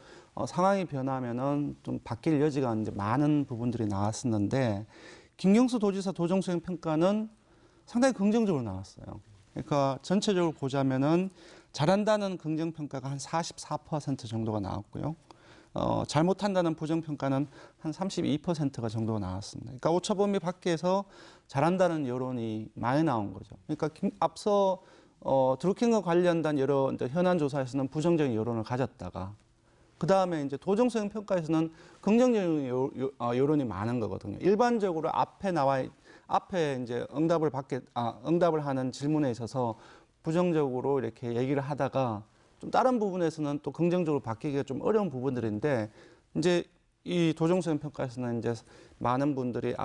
상황이 변하면은 좀 바뀔 여지가 이제 많은 부분들이 나왔었는데, 김경수 도지사 도정 수행 평가는 상당히 긍정적으로 나왔어요. 그러니까 전체적으로 보자면은 잘한다는 긍정 평가가 한 44% 정도가 나왔고요. 잘못한다는 부정 평가는 한 32%가 정도가 나왔습니다. 그러니까 오차범위 밖에서 잘한다는 여론이 많이 나온 거죠. 그러니까 앞서 드루킹과 관련된 여러 현안 조사에서는 부정적인 여론을 가졌다가 그 다음에 이제 도정 수행 평가에서는 긍정적인 여론이 많은 거거든요. 일반적으로 앞에 이제 응답을 하는 질문에 있어서 부정적으로 이렇게 얘기를 하다가 좀 다른 부분에서는 또 긍정적으로 바뀌기가 좀 어려운 부분들인데, 이제 이 도정 수행 평가에서는 이제 많은 분들이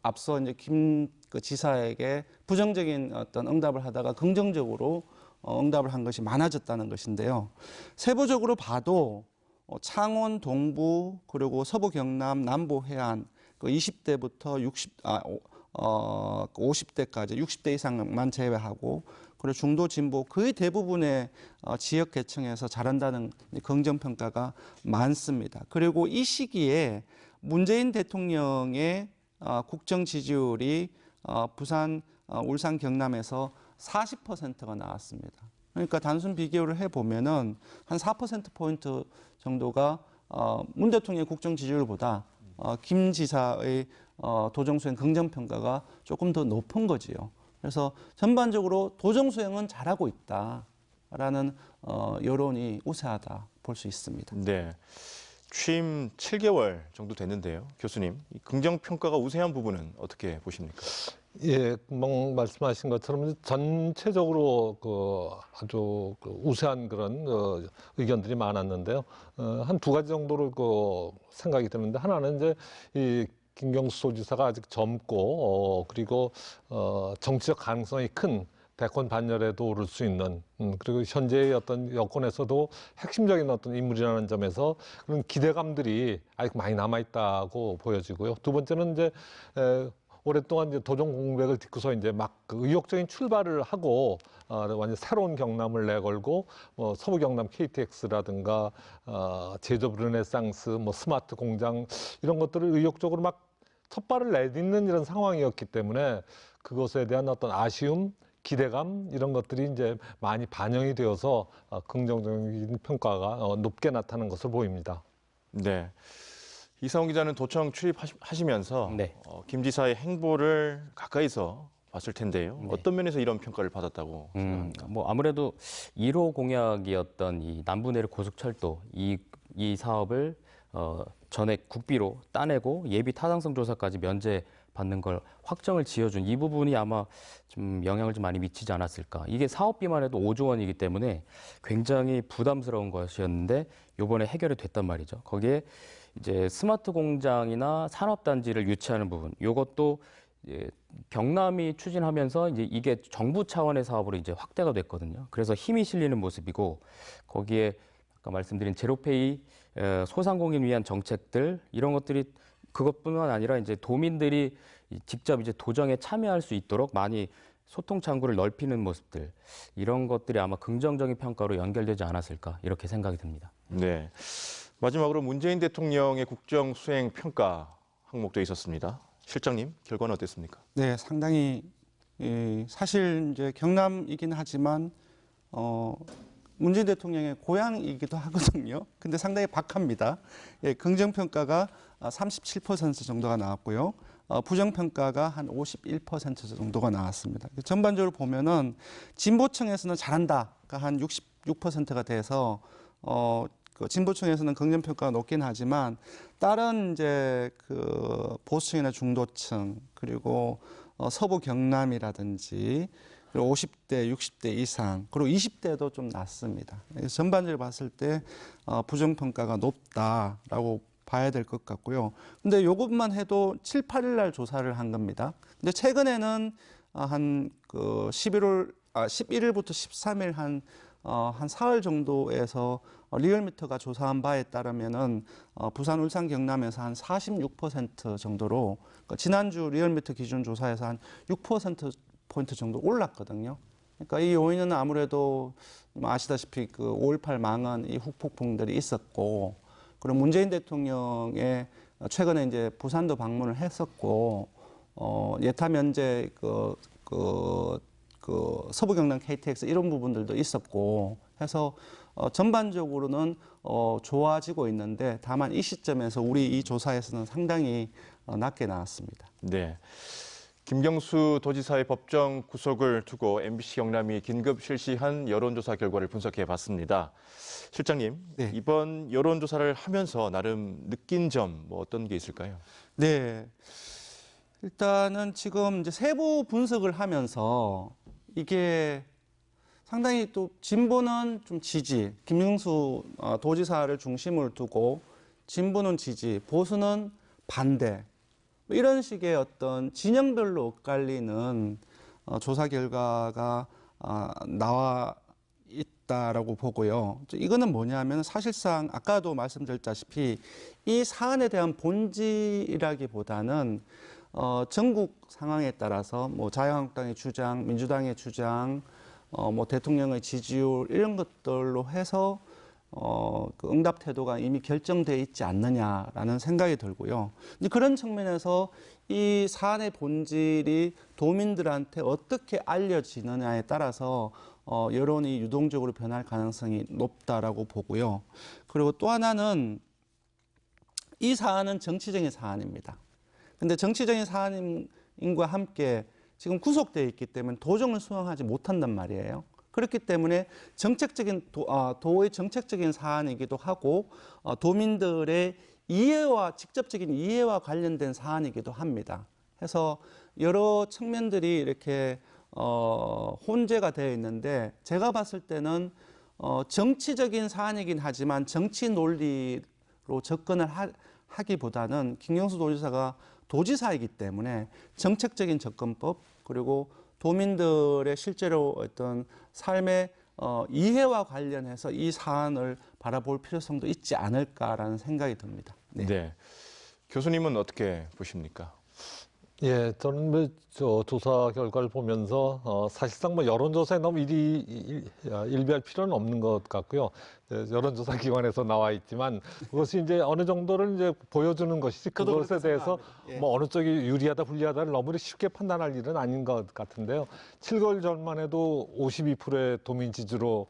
앞서 이제 김 지사에게 부정적인 어떤 응답을 하다가 긍정적으로 응답을 한 것이 많아졌다는 것인데요. 세부적으로 봐도 창원 동부 그리고 서부 경남 남부 해안 그 20대부터 50대까지 60대 이상만 제외하고 그리고 중도 진보 거의 대부분의 지역 계층에서 잘한다는 긍정 평가가 많습니다. 그리고 이 시기에 문재인 대통령의 국정 지지율이 부산, 울산, 경남에서 40%가 나왔습니다. 그러니까 단순 비교를 해보면은 한 4%포인트 정도가 문 대통령의 국정 지지율보다 김 지사의 도정 수행 긍정 평가가 조금 더 높은 거지요. 그래서 전반적으로 도정 수행은 잘하고 있다라는 여론이 우세하다 볼 수 있습니다. 네. 취임 7개월 정도 됐는데요. 교수님, 이 긍정 평가가 우세한 부분은 어떻게 보십니까? 예, 금방 말씀하신 것처럼 전체적으로 아주 우세한 그런 의견들이 많았는데요. 한 두 가지 정도로 생각이 드는데 하나는 이제 이 김경수 도지사가 아직 젊고 그리고 정치적 가능성이 큰 대권 반열에도 오를 수 있는 그리고 현재의 어떤 여권에서도 핵심적인 어떤 인물이라는 점에서 그런 기대감들이 아직 많이 남아 있다고 보여지고요. 두 번째는 이제 오랫동안 이제 도정 공백을 딛고서 이제 막 의욕적인 출발을 하고 완전 새로운 경남을 내걸고 서부 경남 KTX라든가 제조업 르네상스, 스마트 공장 이런 것들을 의욕적으로 막 첫발을 내딛는 이런 상황이었기 때문에 그것에 대한 어떤 아쉬움, 기대감 이런 것들이 이제 많이 반영이 되어서 긍정적인 평가가 높게 나타나는 것으로 보입니다. 네. 이상훈 기자는 도청 출입하시면서 네. 김 지사의 행보를 가까이서 봤을 텐데요. 네. 어떤 면에서 이런 평가를 받았다고 생각합니까? 아무래도 1호 공약이었던 이 남부내륙 고속철도 이 사업을 전액 국비로 따내고 예비 타당성 조사까지 면제받는 걸 확정을 지어준 이 부분이 아마 좀 영향을 좀 많이 미치지 않았을까. 이게 사업비만 해도 5조 원이기 때문에 굉장히 부담스러운 것이었는데 이번에 해결이 됐단 말이죠. 거기에 이제 스마트 공장이나 산업단지를 유치하는 부분, 이것도 이제 경남이 추진하면서 이제 이게 정부 차원의 사업으로 이제 확대가 됐거든요. 그래서 힘이 실리는 모습이고 거기에 아까 말씀드린 제로페이 소상공인 위한 정책들 이런 것들이 그것뿐만 아니라 이제 도민들이 직접 이제 도정에 참여할 수 있도록 많이 소통 창구를 넓히는 모습들 이런 것들이 아마 긍정적인 평가로 연결되지 않았을까 이렇게 생각이 듭니다. 네. 마지막으로 문재인 대통령의 국정 수행 평가 항목도 있었습니다. 실장님, 결과는 어땠습니까? 네, 상당히 사실 이제 경남이긴 하지만 문재인 대통령의 고향이기도 하거든요. 근데 상당히 박합니다. 예, 긍정 평가가 37% 정도가 나왔고요. 부정 평가가 한 51% 정도가 나왔습니다. 전반적으로 보면은 진보층에서는 잘한다가 한 66%가 돼서 그 진보층에서는 긍정 평가가 높긴 하지만 다른 이제 그 보수층이나 중도층 그리고 서부 경남이라든지 그리고 50대, 60대 이상 그리고 20대도 좀 낮습니다. 전반적으로 봤을 때 부정 평가가 높다라고 봐야 될 것 같고요. 근데 이것만 해도 7, 8일 날 조사를 한 겁니다. 근데 최근에는 한 그 11일부터 13일 한 사흘 정도에서 리얼미터가 조사한 바에 따르면은 부산, 울산, 경남에서 한 46% 정도로 지난주 리얼미터 기준 조사에서 한 6%포인트 정도 올랐거든요. 그러니까 이 요인은 아무래도 아시다시피 그 5.18 망한 이 후폭풍들이 있었고, 그리고 문재인 대통령의 최근에 이제 부산도 방문을 했었고, 예타 면제 서부 경남 KTX 이런 부분들도 있었고 해서 전반적으로는 좋아지고 있는데 다만 이 시점에서 우리 이 조사에서는 상당히 낮게 나왔습니다. 네. 김경수 도지사의 법정 구속을 두고 MBC 경남이 긴급 실시한 여론조사 결과를 분석해 봤습니다. 실장님, 네. 이번 여론조사를 하면서 나름 느낀 점 어떤 게 있을까요? 네. 일단은 지금 이제 세부 분석을 하면서 이게 상당히 또 진보는 좀 지지, 김경수 도지사를 중심을 두고 진보는 지지, 보수는 반대. 이런 식의 어떤 진영별로 엇갈리는 조사 결과가 나와 높다라고 보고요. 이거는 뭐냐면 사실상 아까도 말씀드렸다시피 이 사안에 대한 본질이라기보다는 전국 상황에 따라서 뭐 자유한국당의 주장, 민주당의 주장, 뭐 대통령의 지지율 이런 것들로 해서 그 응답 태도가 이미 결정돼 있지 않느냐라는 생각이 들고요. 이제 그런 측면에서 이 사안의 본질이 도민들한테 어떻게 알려지느냐에 따라서 여론이 유동적으로 변할 가능성이 높다라고 보고요. 그리고 또 하나는 이 사안은 정치적인 사안입니다. 근데 정치적인 사안인과 함께 지금 구속되어 있기 때문에 도정을 수행하지 못한단 말이에요. 그렇기 때문에 정책적인 도의 정책적인 사안이기도 하고 도민들의 이해와 직접적인 이해와 관련된 사안이기도 합니다. 해서 여러 측면들이 이렇게 혼재가 되어 있는데 제가 봤을 때는 정치적인 사안이긴 하지만 정치 논리로 접근을 하기보다는 김경수 도지사가 도지사이기 때문에 정책적인 접근법 그리고 도민들의 실제로 어떤 삶의 이해와 관련해서 이 사안을 바라볼 필요성도 있지 않을까라는 생각이 듭니다. 네. 교수님은 어떻게 보십니까? 예, 저는 저 조사 결과를 보면서 사실상 뭐 여론조사에 너무 일비할 필요는 없는 것 같고요. 여론조사 기관에서 나와 있지만 그것이 이제 어느 정도를 이제 보여주는 것이지 그것에 대해서 뭐 어느 쪽이 유리하다 불리하다를 너무 쉽게 판단할 일은 아닌 것 같은데요. 7개월 전만 해도 52%의 도민 지지로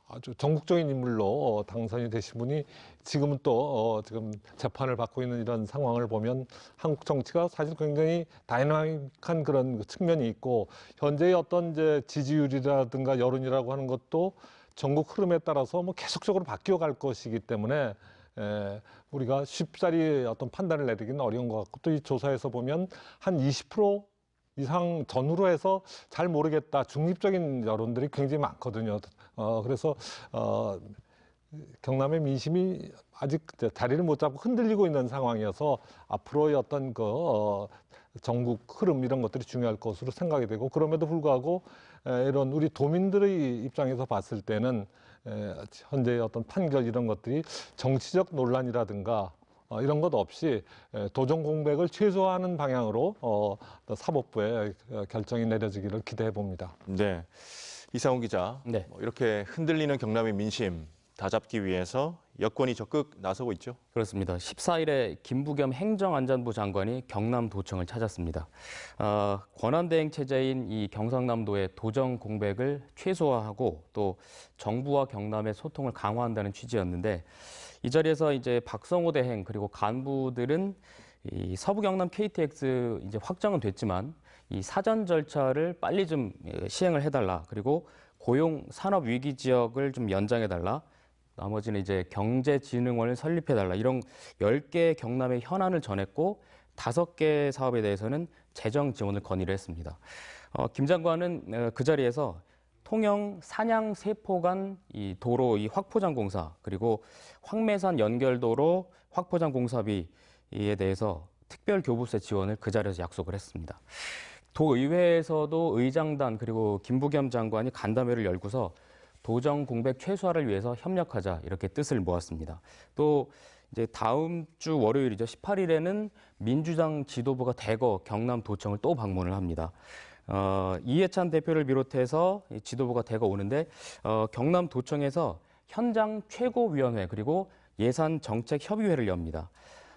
아주 전국적인 인물로 당선이 되신 분이 지금은 또 지금 재판을 받고 있는 이런 상황을 보면 한국 정치가 사실 굉장히 다이나믹한 그런 측면이 있고 현재의 어떤 이제 지지율이라든가 여론이라고 하는 것도 전국 흐름에 따라서 뭐 계속적으로 바뀌어 갈 것이기 때문에 우리가 쉽사리 어떤 판단을 내리기는 어려운 것 같고 또 이 조사에서 보면 한 20% 이상 전후로 해서 잘 모르겠다 중립적인 여론들이 굉장히 많거든요. 그래서 경남의 민심이 아직 자리를 못 잡고 흔들리고 있는 상황이어서 앞으로의 어떤 전국 흐름 이런 것들이 중요할 것으로 생각이 되고 그럼에도 불구하고 이런 우리 도민들의 입장에서 봤을 때는 현재의 어떤 판결 이런 것들이 정치적 논란이라든가 이런 것 없이 도정 공백을 최소화하는 방향으로 사법부의 결정이 내려지기를 기대해 봅니다. 네. 이상훈 기자, 네. 이렇게 흔들리는 경남의 민심 다잡기 위해서 여권이 적극 나서고 있죠. 그렇습니다. 14일에 김부겸 행정안전부 장관이 경남도청을 찾았습니다. 권한대행 체제인 이 경상남도의 도정 공백을 최소화하고 또 정부와 경남의 소통을 강화한다는 취지였는데 이 자리에서 이제 박성호 대행 그리고 간부들은 이 서부 경남 KTX 이제 확정은 됐지만 이 사전 절차를 빨리 좀 시행을 해달라. 그리고 고용 산업 위기 지역을 좀 연장해달라. 나머지는 이제 경제진흥원을 설립해달라. 이런 10개 경남의 현안을 전했고 5개 사업에 대해서는 재정 지원을 건의를 했습니다. 김 장관은 그 자리에서 통영 산양 세포 간 이 도로 이 확포장 공사 그리고 황매산 연결도로 확포장 공사비에 대해서 특별 교부세 지원을 그 자리에서 약속을 했습니다. 도의회에서도 의장단 그리고 김부겸 장관이 간담회를 열고서 도정 공백 최소화를 위해서 협력하자 이렇게 뜻을 모았습니다. 또 이제 다음 주 월요일이죠. 18일에는 민주당 지도부가 대거 경남도청을 또 방문을 합니다. 이해찬 대표를 비롯해서 지도부가 대거 오는데 경남도청에서 현장 최고위원회 그리고 예산 정책 협의회를 엽니다.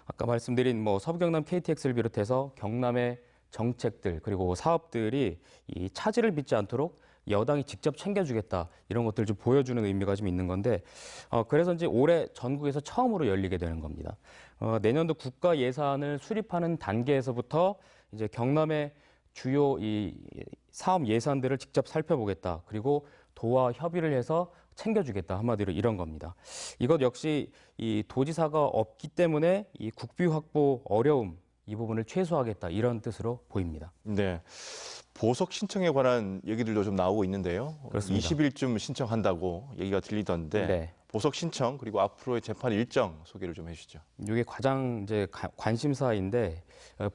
아까 말씀드린 뭐 서부경남 KTX를 비롯해서 경남의 정책들 그리고 사업들이 이 차질을 빚지 않도록 여당이 직접 챙겨주겠다 이런 것들 좀 보여주는 의미가 좀 있는 건데 그래서 이제 올해 전국에서 처음으로 열리게 되는 겁니다. 내년도 국가 예산을 수립하는 단계에서부터 이제 경남의 주요 이 사업 예산들을 직접 살펴보겠다. 그리고 도와 협의를 해서 챙겨주겠다. 한마디로 이런 겁니다. 이것 역시 이 도지사가 없기 때문에 이 국비 확보 어려움 이 부분을 최소화하겠다 이런 뜻으로 보입니다. 네. 보석 신청에 관한 얘기들도 좀 나오고 있는데요. 그렇습니다. 20일쯤 신청한다고 얘기가 들리던데 네. 보석 신청 그리고 앞으로의 재판 일정 소개를 좀 해주시죠. 이게 가장 이제 관심사인데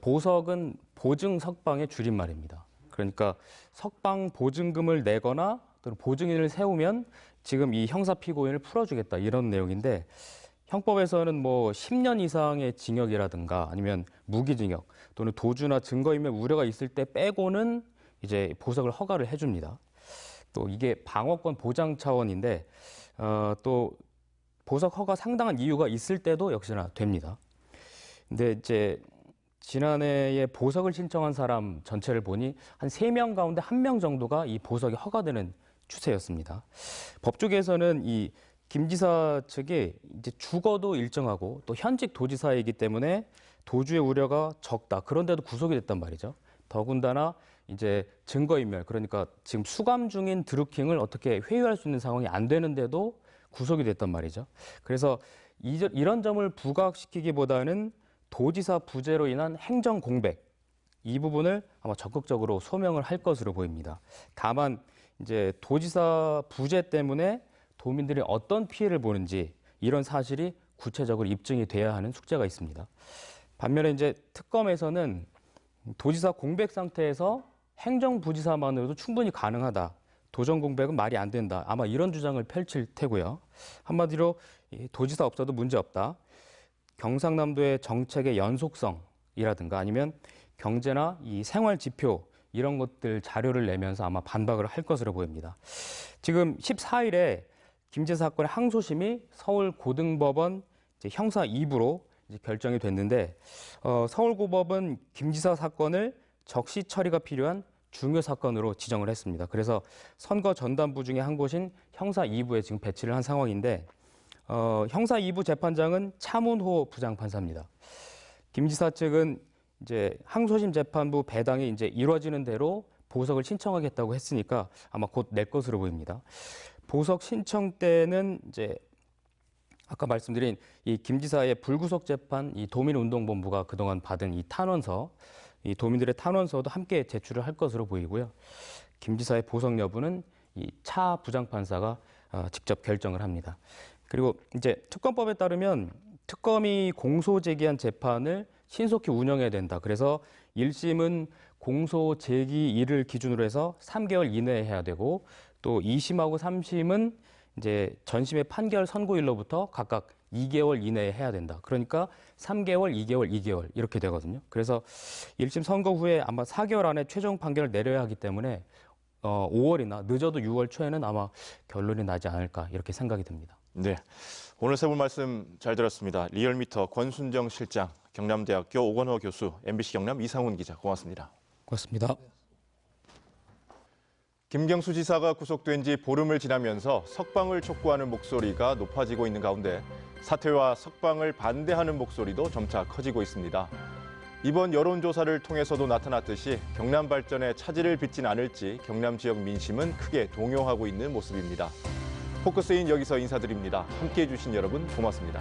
보석은 보증 석방의 줄임말입니다. 그러니까 석방 보증금을 내거나 또는 보증인을 세우면 지금 이 형사 피고인을 풀어주겠다 이런 내용인데 형법에서는 뭐 10년 이상의 징역이라든가 아니면 무기징역 또는 도주나 증거인멸 우려가 있을 때 빼고는 이제 보석을 허가를 해줍니다. 또 이게 방어권 보장 차원인데 또 보석 허가 상당한 이유가 있을 때도 역시나 됩니다. 근데 이제 지난해에 보석을 신청한 사람 전체를 보니 한 3명 가운데 1명 정도가 이 보석이 허가되는 추세였습니다. 법조계에서는 이 김 지사 측이 이제 죽어도 일정하고 또 현직 도지사이기 때문에 도주의 우려가 적다. 그런데도 구속이 됐단 말이죠. 더군다나 이제 증거인멸, 그러니까 지금 수감 중인 드루킹을 어떻게 회유할 수 있는 상황이 안 되는데도 구속이 됐단 말이죠. 그래서 이런 점을 부각시키기보다는 도지사 부재로 인한 행정 공백, 이 부분을 아마 적극적으로 소명을 할 것으로 보입니다. 다만 이제 도지사 부재 때문에 도민들이 어떤 피해를 보는지 이런 사실이 구체적으로 입증이 돼야 하는 숙제가 있습니다. 반면에 이제 특검에서는 도지사 공백 상태에서 행정부지사만으로도 충분히 가능하다. 도정 공백은 말이 안 된다. 아마 이런 주장을 펼칠 테고요. 한마디로 도지사 없어도 문제 없다. 경상남도의 정책의 연속성이라든가 아니면 경제나 이 생활 지표 이런 것들 자료를 내면서 아마 반박을 할 것으로 보입니다. 지금 14일에 김 지사 사건의 항소심이 서울고등법원 형사 2부로 결정이 됐는데 서울고법은 김 지사 사건을 적시 처리가 필요한 중요 사건으로 지정을 했습니다. 그래서 선거 전담부 중에 한 곳인 형사 2부에 지금 배치를 한 상황인데 형사 2부 재판장은 차문호 부장판사입니다. 김 지사 측은 이제 항소심 재판부 배당이 이제 이루어지는 대로 보석을 신청하겠다고 했으니까 아마 곧 낼 것으로 보입니다. 보석 신청 때는 이제 아까 말씀드린 이 김 지사의 불구속 재판, 이 도민운동본부가 그동안 받은 이 탄원서, 이 도민들의 탄원서도 함께 제출을 할 것으로 보이고요. 김 지사의 보석 여부는 이 차 부장판사가 직접 결정을 합니다. 그리고 이제 특검법에 따르면 특검이 공소 제기한 재판을 신속히 운영해야 된다. 그래서 1심은 공소 제기일을 기준으로 해서 3개월 이내에 해야 되고 또 2심하고 3심은 이제 전심의 판결 선고일로부터 각각 2개월 이내에 해야 된다. 그러니까 3개월, 2개월, 2개월 이렇게 되거든요. 그래서 1심 선고 후에 아마 4개월 안에 최종 판결을 내려야 하기 때문에 5월이나 늦어도 6월 초에는 아마 결론이 나지 않을까 이렇게 생각이 듭니다. 네, 오늘 세 분 말씀 잘 들었습니다. 리얼미터 권순정 실장, 경남대학교 오건호 교수, MBC 경남 이상훈 기자 고맙습니다. 고맙습니다. 김경수 지사가 구속된 지 보름을 지나면서 석방을 촉구하는 목소리가 높아지고 있는 가운데 사퇴와 석방을 반대하는 목소리도 점차 커지고 있습니다. 이번 여론조사를 통해서도 나타났듯이 경남 발전에 차질을 빚진 않을지 경남 지역 민심은 크게 동요하고 있는 모습입니다. 포커스인 여기서 인사드립니다. 함께해 주신 여러분 고맙습니다.